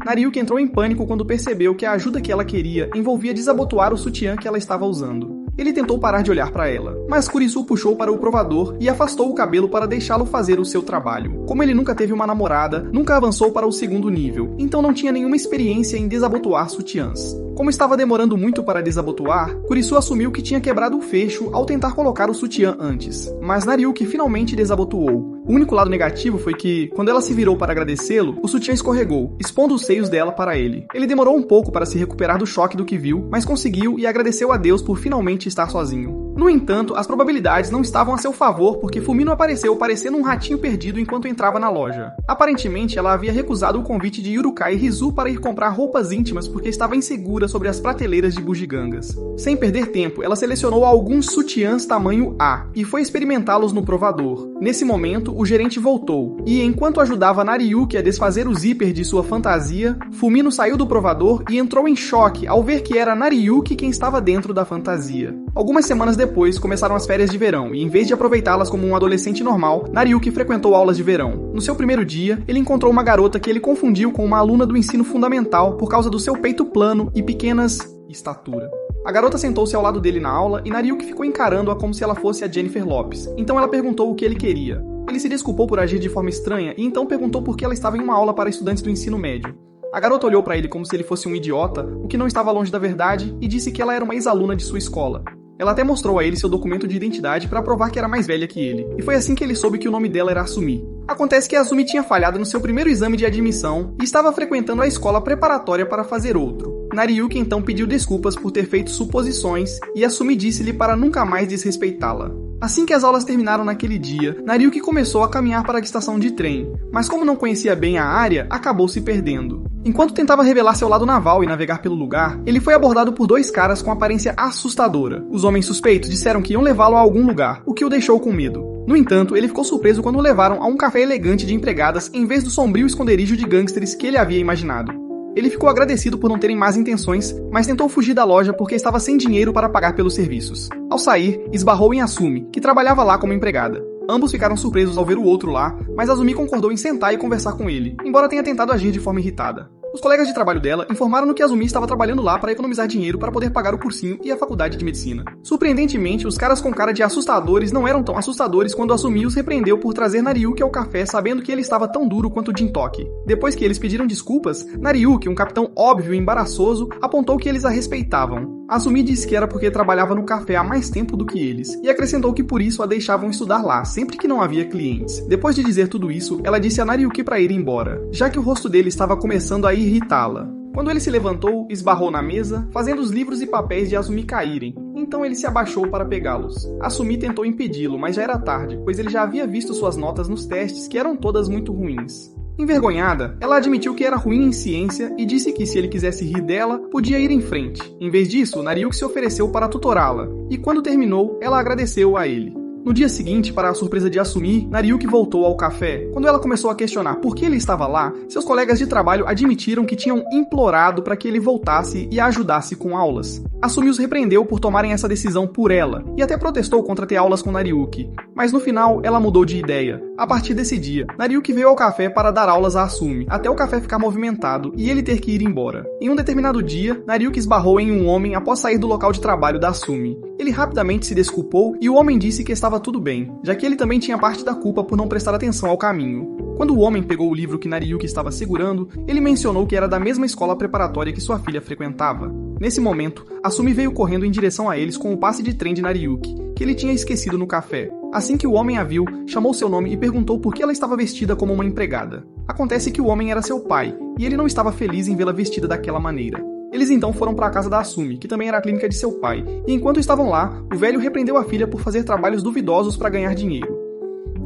Nariuki entrou em pânico quando percebeu que a ajuda que ela queria envolvia desabotoar o sutiã que ela estava usando. Ele tentou parar de olhar para ela, mas Kurisu puxou para o provador e afastou o cabelo para deixá-lo fazer o seu trabalho. Como ele nunca teve uma namorada, nunca avançou para o segundo nível, então não tinha nenhuma experiência em desabotoar sutiãs. Como estava demorando muito para desabotoar, Kurisu assumiu que tinha quebrado o fecho ao tentar colocar o sutiã antes, mas Nariuki finalmente desabotoou. O único lado negativo foi que, quando ela se virou para agradecê-lo, o sutiã escorregou, expondo os seios dela para ele. Ele demorou um pouco para se recuperar do choque do que viu, mas conseguiu e agradeceu a Deus por finalmente estar sozinho. No entanto, as probabilidades não estavam a seu favor porque Fumino apareceu parecendo um ratinho perdido enquanto entrava na loja. Aparentemente, ela havia recusado o convite de Yuruka e Rizu para ir comprar roupas íntimas porque estava insegura sobre as prateleiras de bugigangas. Sem perder tempo, ela selecionou alguns sutiãs tamanho A e foi experimentá-los no provador. Nesse momento, o gerente voltou, e enquanto ajudava Nariyuki a desfazer o zíper de sua fantasia, Fumino saiu do provador e entrou em choque ao ver que era Nariyuki quem estava dentro da fantasia. Algumas semanas depois, começaram as férias de verão, e em vez de aproveitá-las como um adolescente normal, Nariyuki frequentou aulas de verão. No seu primeiro dia, ele encontrou uma garota que ele confundiu com uma aluna do ensino fundamental por causa do seu peito plano e pequenas estatura. A garota sentou-se ao lado dele na aula e Nariyuki ficou encarando-a como se ela fosse a Jennifer Lopes. Então ela perguntou o que ele queria. Ele se desculpou por agir de forma estranha e então perguntou por que ela estava em uma aula para estudantes do ensino médio. A garota olhou para ele como se ele fosse um idiota, o que não estava longe da verdade, e disse que ela era uma ex-aluna de sua escola. Ela até mostrou a ele seu documento de identidade para provar que era mais velha que ele, e foi assim que ele soube que o nome dela era Asumi. Acontece que a Asumi tinha falhado no seu primeiro exame de admissão e estava frequentando a escola preparatória para fazer outro. Nariyuki então pediu desculpas por ter feito suposições e Asumi disse-lhe para nunca mais desrespeitá-la. Assim que as aulas terminaram naquele dia, Nariyuki começou a caminhar para a estação de trem, mas como não conhecia bem a área, acabou se perdendo. Enquanto tentava revelar seu lado naval e navegar pelo lugar, ele foi abordado por dois caras com aparência assustadora. Os homens suspeitos disseram que iam levá-lo a algum lugar, o que o deixou com medo. No entanto, ele ficou surpreso quando o levaram a um café elegante de empregadas em vez do sombrio esconderijo de gangsters que ele havia imaginado. Ele ficou agradecido por não terem más intenções, mas tentou fugir da loja porque estava sem dinheiro para pagar pelos serviços. Ao sair, esbarrou em Asumi, que trabalhava lá como empregada. Ambos ficaram surpresos ao ver o outro lá, mas Asumi concordou em sentar e conversar com ele, embora tenha tentado agir de forma irritada. Os colegas de trabalho dela informaram que Asumi estava trabalhando lá para economizar dinheiro para poder pagar o cursinho e a faculdade de medicina. Surpreendentemente, os caras com cara de assustadores não eram tão assustadores quando Asumi os repreendeu por trazer Nariyuki ao café sabendo que ele estava tão duro quanto Jintoki. Depois que eles pediram desculpas, Nariyuki, um capitão óbvio e embaraçoso, apontou que eles a respeitavam. Asumi disse que era porque trabalhava no café há mais tempo do que eles, e acrescentou que por isso a deixavam estudar lá, sempre que não havia clientes. Depois de dizer tudo isso, ela disse a Nariyuki para ir embora, já que o rosto dele estava começando a irritá-la. Quando ele se levantou, esbarrou na mesa, fazendo os livros e papéis de Asumi caírem. Então ele se abaixou para pegá-los. Asumi tentou impedi-lo, mas já era tarde, pois ele já havia visto suas notas nos testes, que eram todas muito ruins. Envergonhada, ela admitiu que era ruim em ciência e disse que se ele quisesse rir dela, podia ir em frente. Em vez disso, Nariyuki se ofereceu para tutorá-la, e quando terminou, ela agradeceu a ele. No dia seguinte, para a surpresa de Asumi, Nariyuki voltou ao café. Quando ela começou a questionar por que ele estava lá, seus colegas de trabalho admitiram que tinham implorado para que ele voltasse e a ajudasse com aulas. Asumi os repreendeu por tomarem essa decisão por ela, e até protestou contra ter aulas com Nariyuki. Mas no final, ela mudou de ideia. A partir desse dia, Nariyuki veio ao café para dar aulas a Asumi, até o café ficar movimentado e ele ter que ir embora. Em um determinado dia, Nariyuki esbarrou em um homem após sair do local de trabalho da Asumi. Ele rapidamente se desculpou e o homem disse que estava tudo bem, já que ele também tinha parte da culpa por não prestar atenção ao caminho. Quando o homem pegou o livro que Nariyuki estava segurando, ele mencionou que era da mesma escola preparatória que sua filha frequentava. Nesse momento, Asumi veio correndo em direção a eles com o passe de trem de Nariyuki, que ele tinha esquecido no café. Assim que o homem a viu, chamou seu nome e perguntou por que ela estava vestida como uma empregada. Acontece que o homem era seu pai, e ele não estava feliz em vê-la vestida daquela maneira. Eles então foram para a casa da Asumi, que também era a clínica de seu pai, e enquanto estavam lá, o velho repreendeu a filha por fazer trabalhos duvidosos para ganhar dinheiro.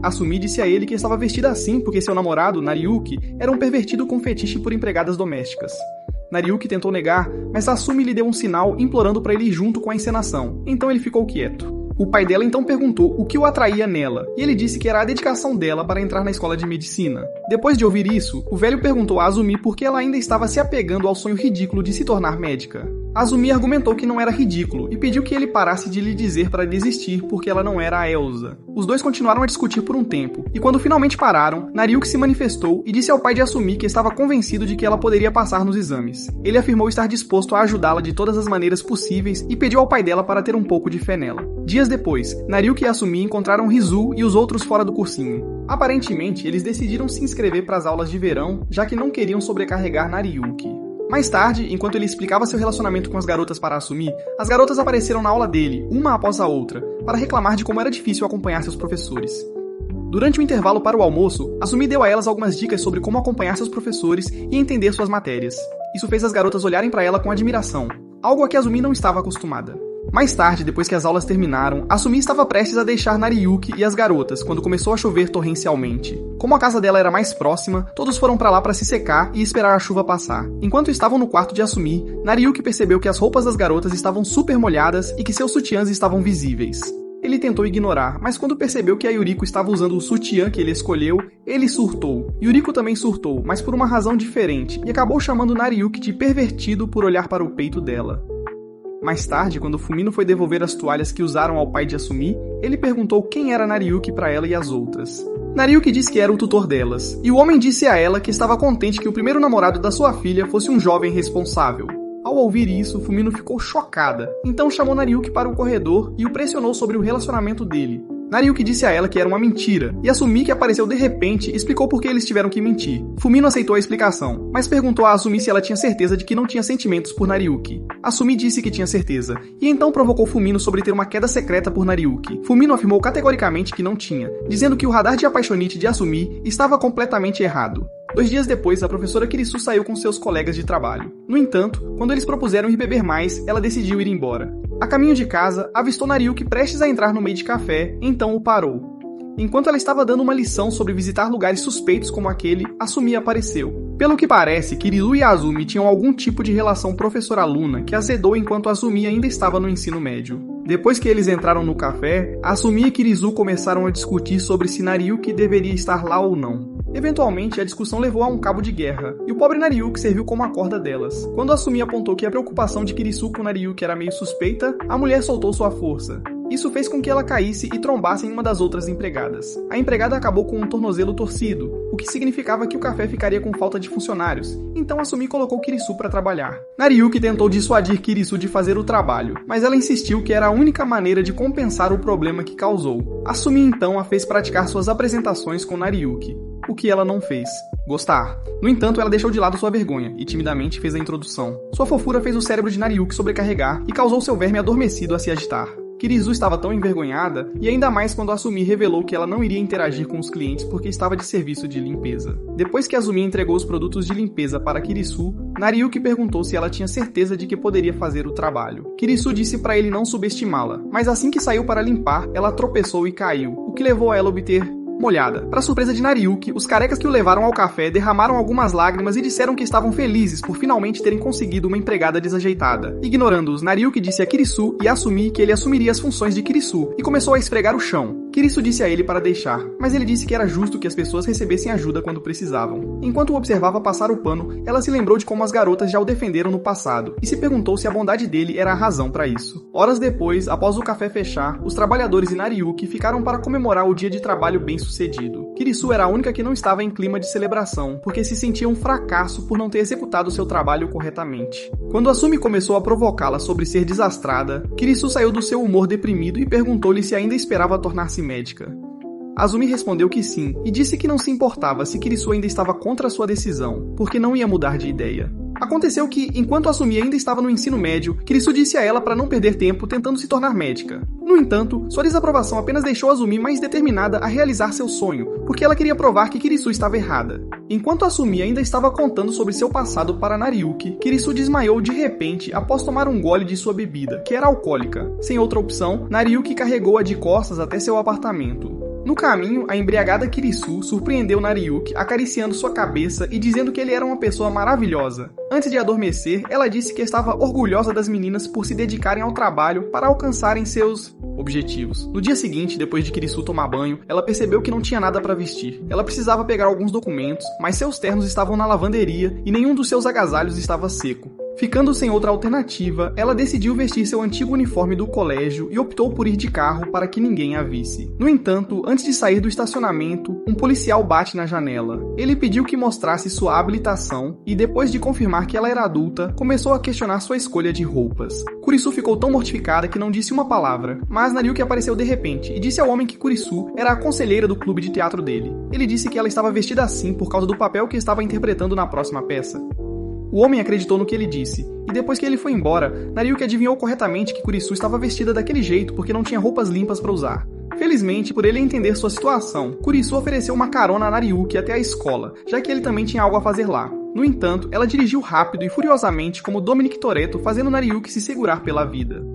Asumi disse a ele que estava vestida assim porque seu namorado, Nariyuki, era um pervertido com fetiche por empregadas domésticas. Nariyuki tentou negar, mas Asumi lhe deu um sinal implorando para ele ir junto com a encenação, então ele ficou quieto. O pai dela então perguntou o que o atraía nela, e ele disse que era a dedicação dela para entrar na escola de medicina. Depois de ouvir isso, o velho perguntou a Asumi por que ela ainda estava se apegando ao sonho ridículo de se tornar médica. Asumi argumentou que não era ridículo e pediu que ele parasse de lhe dizer para desistir porque ela não era a Elsa. Os dois continuaram a discutir por um tempo, e quando finalmente pararam, Nariyuki se manifestou e disse ao pai de Asumi que estava convencido de que ela poderia passar nos exames. Ele afirmou estar disposto a ajudá-la de todas as maneiras possíveis e pediu ao pai dela para ter um pouco de fé nela. Dias depois, Nariyuki e Asumi encontraram Rizu e os outros fora do cursinho. Aparentemente, eles decidiram se inscrever para as aulas de verão, já que não queriam sobrecarregar Nariyuki. Mais tarde, enquanto ele explicava seu relacionamento com as garotas para Asumi, as garotas apareceram na aula dele, uma após a outra, para reclamar de como era difícil acompanhar seus professores. Durante o intervalo para o almoço, Asumi deu a elas algumas dicas sobre como acompanhar seus professores e entender suas matérias. Isso fez as garotas olharem para ela com admiração, algo a que Asumi não estava acostumada. Mais tarde, depois que as aulas terminaram, Asumi estava prestes a deixar Nariyuki e as garotas quando começou a chover torrencialmente. Como a casa dela era mais próxima, todos foram para lá para se secar e esperar a chuva passar. Enquanto estavam no quarto de Asumi, Nariyuki percebeu que as roupas das garotas estavam super molhadas e que seus sutiãs estavam visíveis. Ele tentou ignorar, mas quando percebeu que a Yuriko estava usando o sutiã que ele escolheu, ele surtou. Yuriko também surtou, mas por uma razão diferente, e acabou chamando Nariyuki de pervertido por olhar para o peito dela. Mais tarde, quando Fumino foi devolver as toalhas que usaram ao pai de Asumi, ele perguntou quem era Nariyuki para ela e as outras. Nariyuki disse que era o tutor delas, e o homem disse a ela que estava contente que o primeiro namorado da sua filha fosse um jovem responsável. Ao ouvir isso, Fumino ficou chocada, então chamou Nariyuki para o corredor e o pressionou sobre o relacionamento dele. Nariyuki disse a ela que era uma mentira, e Asumi, que apareceu de repente, explicou por que eles tiveram que mentir. Fumino aceitou a explicação, mas perguntou a Asumi se ela tinha certeza de que não tinha sentimentos por Nariyuki. Asumi disse que tinha certeza, e então provocou Fumino sobre ter uma queda secreta por Nariyuki. Fumino afirmou categoricamente que não tinha, dizendo que o radar de apaixonite de Asumi estava completamente errado. 2 dias depois, a professora Kirisu saiu com seus colegas de trabalho. No entanto, quando eles propuseram ir beber mais, ela decidiu ir embora. A caminho de casa, avistou Nariyuki prestes a entrar no meio de café, então o parou. Enquanto ela estava dando uma lição sobre visitar lugares suspeitos como aquele, Asumi apareceu. Pelo que parece, Kirisu e Azumi tinham algum tipo de relação professor-aluna que azedou enquanto Azumi ainda estava no ensino médio. Depois que eles entraram no café, Asumi e Kirisu começaram a discutir sobre se Nariyuki deveria estar lá ou não. Eventualmente, a discussão levou a um cabo de guerra, e o pobre Nariyuki serviu como a corda delas. Quando Asumi apontou que a preocupação de Kirisu com Nariyuki era meio suspeita, a mulher soltou sua força. Isso fez com que ela caísse e trombasse em uma das outras empregadas. A empregada acabou com um tornozelo torcido, o que significava que o café ficaria com falta de funcionários, então Asumi colocou Kirisu para trabalhar. Nariyuki tentou dissuadir Kirisu de fazer o trabalho, mas ela insistiu que era a única maneira de compensar o problema que causou. Asumi então a fez praticar suas apresentações com Nariyuki, o que ela não fez. Gostar. No entanto, ela deixou de lado sua vergonha e timidamente fez a introdução. Sua fofura fez o cérebro de Nariyuki sobrecarregar e causou seu verme adormecido a se agitar. Kirisu estava tão envergonhada, e ainda mais quando Asumi revelou que ela não iria interagir com os clientes porque estava de serviço de limpeza. Depois que Asumi entregou os produtos de limpeza para Kirisu, Nariyuki perguntou se ela tinha certeza de que poderia fazer o trabalho. Kirisu disse para ele não subestimá-la, mas assim que saiu para limpar, ela tropeçou e caiu, o que levou a ela a obter molhada. Para surpresa de Nariyuki, os carecas que o levaram ao café derramaram algumas lágrimas e disseram que estavam felizes por finalmente terem conseguido uma empregada desajeitada. Ignorando-os, Nariyuki disse a Kirisu e Asumi que ele assumiria as funções de Kirisu e começou a esfregar o chão. Kirisu disse a ele para deixar, mas ele disse que era justo que as pessoas recebessem ajuda quando precisavam. Enquanto o observava passar o pano, ela se lembrou de como as garotas já o defenderam no passado e se perguntou se a bondade dele era a razão para isso. Horas depois, após o café fechar, os trabalhadores e Nariyuki ficaram para comemorar o dia de trabalho bem-sucedido. Kirisu era a única que não estava em clima de celebração, porque se sentia um fracasso por não ter executado seu trabalho corretamente. Quando Asumi começou a provocá-la sobre ser desastrada, Kirisu saiu do seu humor deprimido e perguntou-lhe se ainda esperava tornar-se médica. Azumi respondeu que sim, e disse que não se importava se Kirisu ainda estava contra sua decisão, porque não ia mudar de ideia. Aconteceu que, enquanto Asumi ainda estava no ensino médio, Kirisu disse a ela para não perder tempo tentando se tornar médica. No entanto, sua desaprovação apenas deixou Azumi mais determinada a realizar seu sonho, porque ela queria provar que Kirisu estava errada. Enquanto Asumi ainda estava contando sobre seu passado para Nariyuki, Kirisu desmaiou de repente após tomar um gole de sua bebida, que era alcoólica. Sem outra opção, Nariyuki carregou-a de costas até seu apartamento. No caminho, a embriagada Kirisu surpreendeu Nariyuki acariciando sua cabeça e dizendo que ele era uma pessoa maravilhosa. Antes de adormecer, ela disse que estava orgulhosa das meninas por se dedicarem ao trabalho para alcançarem seus objetivos. No dia seguinte, depois de Kirisu tomar banho, ela percebeu que não tinha nada para vestir. Ela precisava pegar alguns documentos, mas seus ternos estavam na lavanderia e nenhum dos seus agasalhos estava seco. Ficando sem outra alternativa, ela decidiu vestir seu antigo uniforme do colégio e optou por ir de carro para que ninguém a visse. No entanto, antes de sair do estacionamento, um policial bate na janela. Ele pediu que mostrasse sua habilitação e, depois de confirmar que ela era adulta, começou a questionar sua escolha de roupas. Kurisu ficou tão mortificada que não disse uma palavra, mas Nariyuki apareceu de repente e disse ao homem que Kurisu era a conselheira do clube de teatro dele. Ele disse que ela estava vestida assim por causa do papel que estava interpretando na próxima peça. O homem acreditou no que ele disse, e depois que ele foi embora, Nariyuki adivinhou corretamente que Kurisu estava vestida daquele jeito porque não tinha roupas limpas para usar. Felizmente, por ele entender sua situação, Kurisu ofereceu uma carona a Nariyuki até a escola, já que ele também tinha algo a fazer lá. No entanto, ela dirigiu rápido e furiosamente como Dominic Toretto, fazendo Nariyuki se segurar pela vida.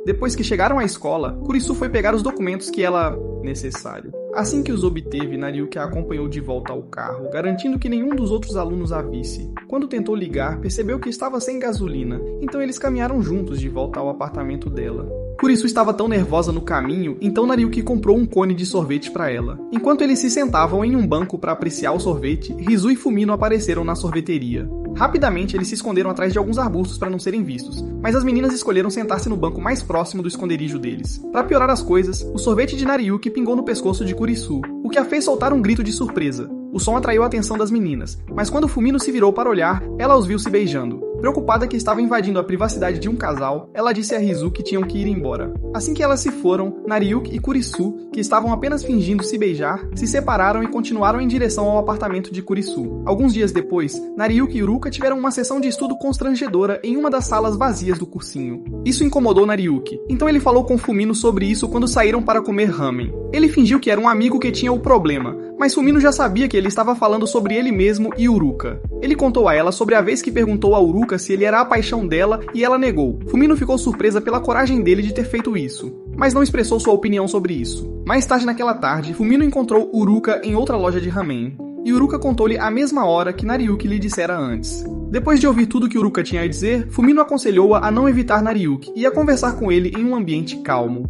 Depois que chegaram à escola, Kurisu foi pegar os documentos que ela necessário. Assim que os obteve, Nariyuki a acompanhou de volta ao carro, garantindo que nenhum dos outros alunos a visse. Quando tentou ligar, percebeu que estava sem gasolina, então eles caminharam juntos de volta ao apartamento dela. Kurisu estava tão nervosa no caminho, então Nariuki comprou um cone de sorvete para ela. Enquanto eles se sentavam em um banco para apreciar o sorvete, Rizu e Fumino apareceram na sorveteria. Rapidamente, eles se esconderam atrás de alguns arbustos para não serem vistos, mas as meninas escolheram sentar-se no banco mais próximo do esconderijo deles. Para piorar as coisas, o sorvete de Nariuki pingou no pescoço de Kurisu, o que a fez soltar um grito de surpresa. O som atraiu a atenção das meninas, mas quando Fumino se virou para olhar, ela os viu se beijando. Preocupada que estava invadindo a privacidade de um casal, ela disse a Rizu que tinham que ir embora. Assim que elas se foram, Nariuki e Kurisu, que estavam apenas fingindo se beijar, se separaram e continuaram em direção ao apartamento de Kurisu. Alguns dias depois, Nariuki e Uruka tiveram uma sessão de estudo constrangedora em uma das salas vazias do cursinho. Isso incomodou Nariuki, então ele falou com Fumino sobre isso quando saíram para comer ramen. Ele fingiu que era um amigo que tinha o problema, mas Fumino já sabia que ele estava falando sobre ele mesmo e Uruka. Ele contou a ela sobre a vez que perguntou a Uruka se ele era a paixão dela e ela negou. Fumino ficou surpresa pela coragem dele de ter feito isso, mas não expressou sua opinião sobre isso. Mais tarde naquela tarde, Fumino encontrou Uruka em outra loja de ramen, e Uruka contou-lhe a mesma hora que Nariuki lhe dissera antes. Depois de ouvir tudo que Uruka tinha a dizer, Fumino aconselhou-a a não evitar Nariuki e a conversar com ele em um ambiente calmo.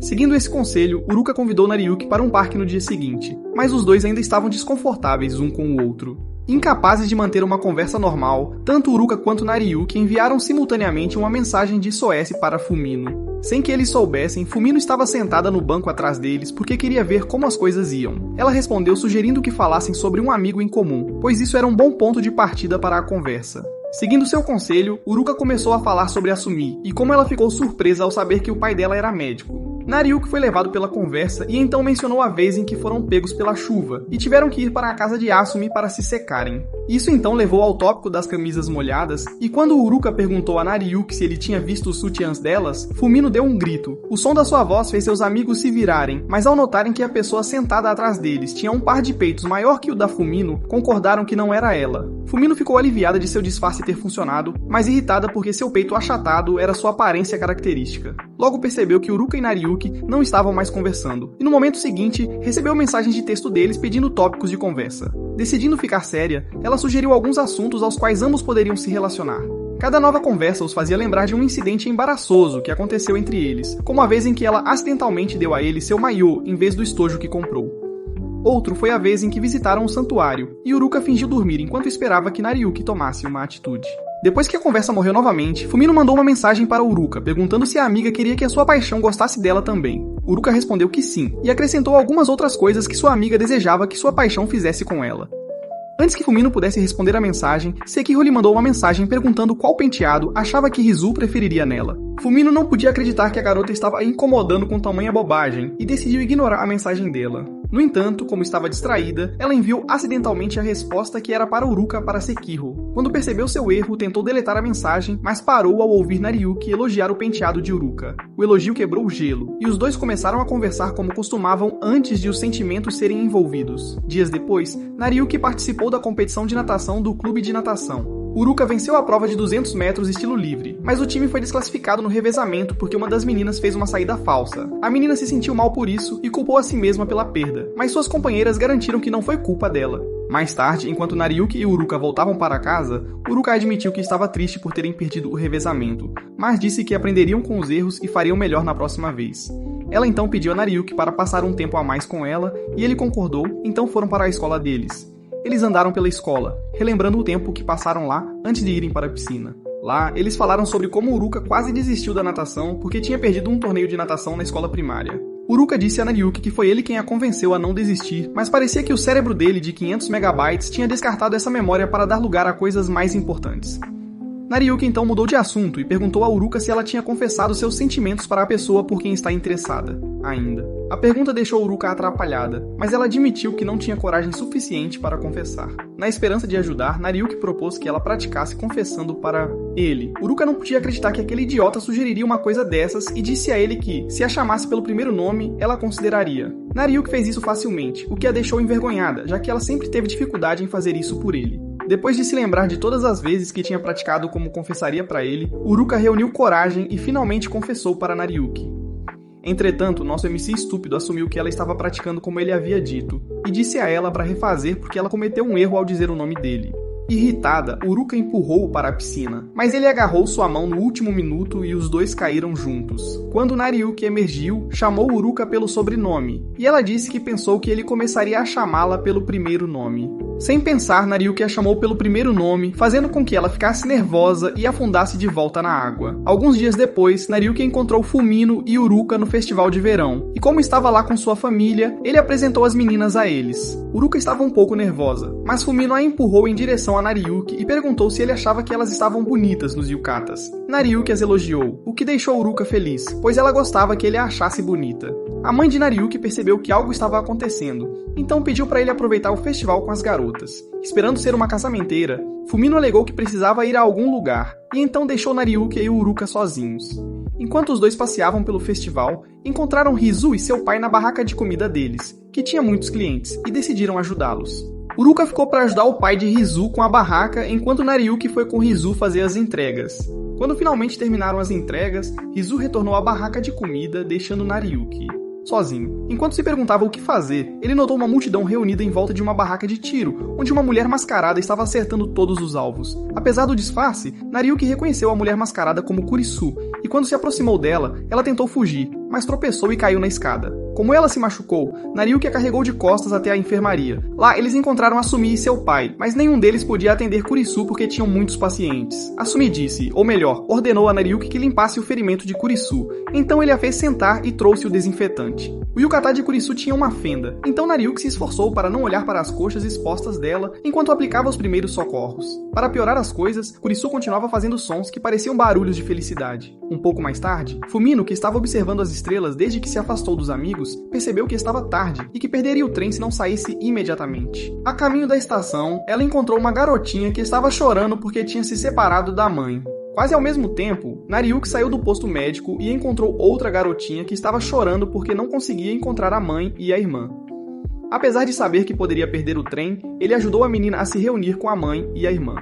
Seguindo esse conselho, Uruka convidou Nariuki para um parque no dia seguinte, mas os dois ainda estavam desconfortáveis um com o outro. Incapazes de manter uma conversa normal, tanto Uruka quanto Nariuki enviaram simultaneamente uma mensagem de SOS para Fumino. Sem que eles soubessem, Fumino estava sentada no banco atrás deles porque queria ver como as coisas iam. Ela respondeu sugerindo que falassem sobre um amigo em comum, pois isso era um bom ponto de partida para a conversa. Seguindo seu conselho, Uruka começou a falar sobre Asumi e como ela ficou surpresa ao saber que o pai dela era médico. Nariuki foi levado pela conversa e então mencionou a vez em que foram pegos pela chuva e tiveram que ir para a casa de Asumi para se secarem. Isso então levou ao tópico das camisas molhadas, e quando Uruka perguntou a Nariuki se ele tinha visto os sutiãs delas, Fumino deu um grito. O som da sua voz fez seus amigos se virarem, mas ao notarem que a pessoa sentada atrás deles tinha um par de peitos maior que o da Fumino, concordaram que não era ela. Fumino ficou aliviada de seu disfarce ter funcionado, mas irritada porque seu peito achatado era sua aparência característica. Logo percebeu que Uruka e Nariuki não estavam mais conversando, e no momento seguinte, recebeu mensagens de texto deles pedindo tópicos de conversa. Decidindo ficar séria, ela sugeriu alguns assuntos aos quais ambos poderiam se relacionar. Cada nova conversa os fazia lembrar de um incidente embaraçoso que aconteceu entre eles, como a vez em que ela acidentalmente deu a ele seu maiô em vez do estojo que comprou. Outro foi a vez em que visitaram o santuário, e Uruka fingiu dormir enquanto esperava que Nariuki tomasse uma atitude. Depois que a conversa morreu novamente, Fumino mandou uma mensagem para Uruka, perguntando se a amiga queria que a sua paixão gostasse dela também. Uruka respondeu que sim, e acrescentou algumas outras coisas que sua amiga desejava que sua paixão fizesse com ela. Antes que Fumino pudesse responder a mensagem, Sekiro lhe mandou uma mensagem perguntando qual penteado achava que Rizu preferiria nela. Fumino não podia acreditar que a garota estava incomodando com tamanha bobagem e decidiu ignorar a mensagem dela. No entanto, como estava distraída, ela enviou acidentalmente a resposta que era para Uruka para Sekiro. Quando percebeu seu erro, tentou deletar a mensagem, mas parou ao ouvir Nariuki elogiar o penteado de Uruka. O elogio quebrou o gelo, e os dois começaram a conversar como costumavam antes de os sentimentos serem envolvidos. Dias depois, Nariuki participou da competição de natação do clube de natação. Uruka venceu a prova de 200 metros estilo livre, mas o time foi desclassificado no revezamento porque uma das meninas fez uma saída falsa. A menina se sentiu mal por isso e culpou a si mesma pela perda, mas suas companheiras garantiram que não foi culpa dela. Mais tarde, enquanto Nariuki e Uruka voltavam para casa, Uruka admitiu que estava triste por terem perdido o revezamento, mas disse que aprenderiam com os erros e fariam melhor na próxima vez. Ela então pediu a Nariuki para passar um tempo a mais com ela, e ele concordou, então foram para a escola deles. Eles andaram pela escola, relembrando o tempo que passaram lá antes de irem para a piscina. Lá, eles falaram sobre como Uruka quase desistiu da natação porque tinha perdido um torneio de natação na escola primária. Uruka disse a Nariuki que foi ele quem a convenceu a não desistir, mas parecia que o cérebro dele de 500 megabytes tinha descartado essa memória para dar lugar a coisas mais importantes. Nariuki então mudou de assunto e perguntou a Uruka se ela tinha confessado seus sentimentos para a pessoa por quem está interessada, ainda. A pergunta deixou Uruka atrapalhada, mas ela admitiu que não tinha coragem suficiente para confessar. Na esperança de ajudar, Nariuki propôs que ela praticasse confessando para ele. Uruka não podia acreditar que aquele idiota sugeriria uma coisa dessas e disse a ele que, se a chamasse pelo primeiro nome, ela consideraria. Nariuki fez isso facilmente, o que a deixou envergonhada, já que ela sempre teve dificuldade em fazer isso por ele. Depois de se lembrar de todas as vezes que tinha praticado como confessaria para ele, Uruka reuniu coragem e finalmente confessou para Nariuki. Entretanto, nosso MC estúpido assumiu que ela estava praticando como ele havia dito, e disse a ela para refazer porque ela cometeu um erro ao dizer o nome dele. Irritada, Uruka empurrou-o para a piscina, mas ele agarrou sua mão no último minuto e os dois caíram juntos. Quando Nariuki emergiu, chamou Uruka pelo sobrenome, e ela disse que pensou que ele começaria a chamá-la pelo primeiro nome. Sem pensar, Nariuki a chamou pelo primeiro nome, fazendo com que ela ficasse nervosa e afundasse de volta na água. Alguns dias depois, Nariuki encontrou Fumino e Uruka no festival de verão, e como estava lá com sua família, ele apresentou as meninas a eles. Uruka estava um pouco nervosa, mas Fumino a empurrou em direção a Nariuki e perguntou se ele achava que elas estavam bonitas nos yukatas. Nariuki as elogiou, o que deixou Uruka feliz, pois ela gostava que ele a achasse bonita. A mãe de Nariuki percebeu que algo estava acontecendo, então pediu para ele aproveitar o festival com as garotas. Esperando ser uma casamenteira, Fumino alegou que precisava ir a algum lugar, e então deixou Nariuki e Uruka sozinhos. Enquanto os dois passeavam pelo festival, encontraram Rizu e seu pai na barraca de comida deles, que tinha muitos clientes, e decidiram ajudá-los. Uruka ficou para ajudar o pai de Rizu com a barraca, enquanto Nariuki foi com Rizu fazer as entregas. Quando finalmente terminaram as entregas, Rizu retornou à barraca de comida, deixando Nariuki sozinho. Enquanto se perguntava o que fazer, ele notou uma multidão reunida em volta de uma barraca de tiro, onde uma mulher mascarada estava acertando todos os alvos. Apesar do disfarce, Nariuki reconheceu a mulher mascarada como Kurisu, e quando se aproximou dela, ela tentou fugir, mas tropeçou e caiu na escada. Como ela se machucou, Nariuki a carregou de costas até a enfermaria. Lá, eles encontraram Asumi e seu pai, mas nenhum deles podia atender Kurisu porque tinham muitos pacientes. Asumi disse, ou melhor, ordenou a Nariuki que limpasse o ferimento de Kurisu. Então ele a fez sentar e trouxe o desinfetante. O yukata de Kurisu tinha uma fenda, então Nariuki se esforçou para não olhar para as coxas expostas dela enquanto aplicava os primeiros socorros. Para piorar as coisas, Kurisu continuava fazendo sons que pareciam barulhos de felicidade. Um pouco mais tarde, Fumino, que estava observando as estrelas desde que se afastou dos amigos, percebeu que estava tarde e que perderia o trem se não saísse imediatamente. A caminho da estação, ela encontrou uma garotinha que estava chorando porque tinha se separado da mãe. Quase ao mesmo tempo, Nariuki saiu do posto médico e encontrou outra garotinha que estava chorando porque não conseguia encontrar a mãe e a irmã. Apesar de saber que poderia perder o trem, ele ajudou a menina a se reunir com a mãe e a irmã.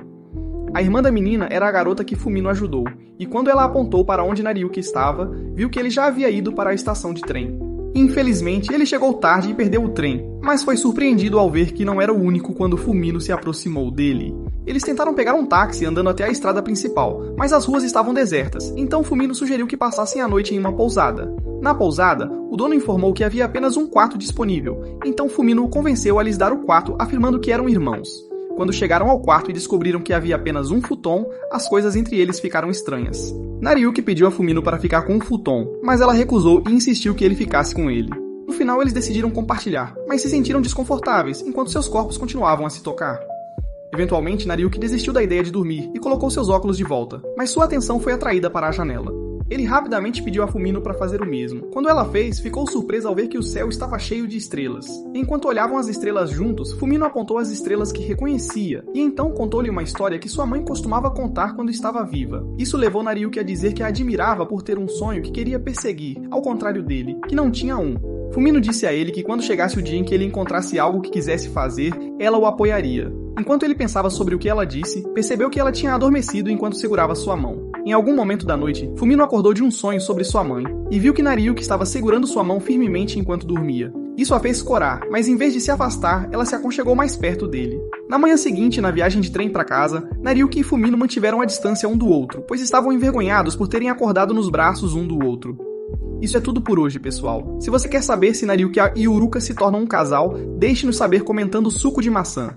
A irmã da menina era a garota que Fumino ajudou, e quando ela apontou para onde Nariuki estava, viu que ele já havia ido para a estação de trem. Infelizmente, ele chegou tarde e perdeu o trem, mas foi surpreendido ao ver que não era o único quando Fumino se aproximou dele. Eles tentaram pegar um táxi andando até a estrada principal, mas as ruas estavam desertas, então Fumino sugeriu que passassem a noite em uma pousada. Na pousada, o dono informou que havia apenas um quarto disponível, então Fumino o convenceu a lhes dar o quarto, afirmando que eram irmãos. Quando chegaram ao quarto e descobriram que havia apenas um futon, as coisas entre eles ficaram estranhas. Nariuki pediu a Fumino para ficar com o futon, mas ela recusou e insistiu que ele ficasse com ele. No final eles decidiram compartilhar, mas se sentiram desconfortáveis enquanto seus corpos continuavam a se tocar. Eventualmente, Nariuki desistiu da ideia de dormir e colocou seus óculos de volta, mas sua atenção foi atraída para a janela. Ele rapidamente pediu a Fumino para fazer o mesmo. Quando ela fez, ficou surpresa ao ver que o céu estava cheio de estrelas. Enquanto olhavam as estrelas juntos, Fumino apontou as estrelas que reconhecia, e então contou-lhe uma história que sua mãe costumava contar quando estava viva. Isso levou Nariuki a dizer que a admirava por ter um sonho que queria perseguir, ao contrário dele, que não tinha um. Fumino disse a ele que quando chegasse o dia em que ele encontrasse algo que quisesse fazer, ela o apoiaria. Enquanto ele pensava sobre o que ela disse, percebeu que ela tinha adormecido enquanto segurava sua mão. Em algum momento da noite, Fumino acordou de um sonho sobre sua mãe e viu que Nariuki estava segurando sua mão firmemente enquanto dormia. Isso a fez corar, mas em vez de se afastar, ela se aconchegou mais perto dele. Na manhã seguinte, na viagem de trem para casa, Nariuki e Fumino mantiveram a distância um do outro, pois estavam envergonhados por terem acordado nos braços um do outro. Isso é tudo por hoje, pessoal. Se você quer saber se Nariuki e Uruka se tornam um casal, deixe-nos saber comentando suco de maçã.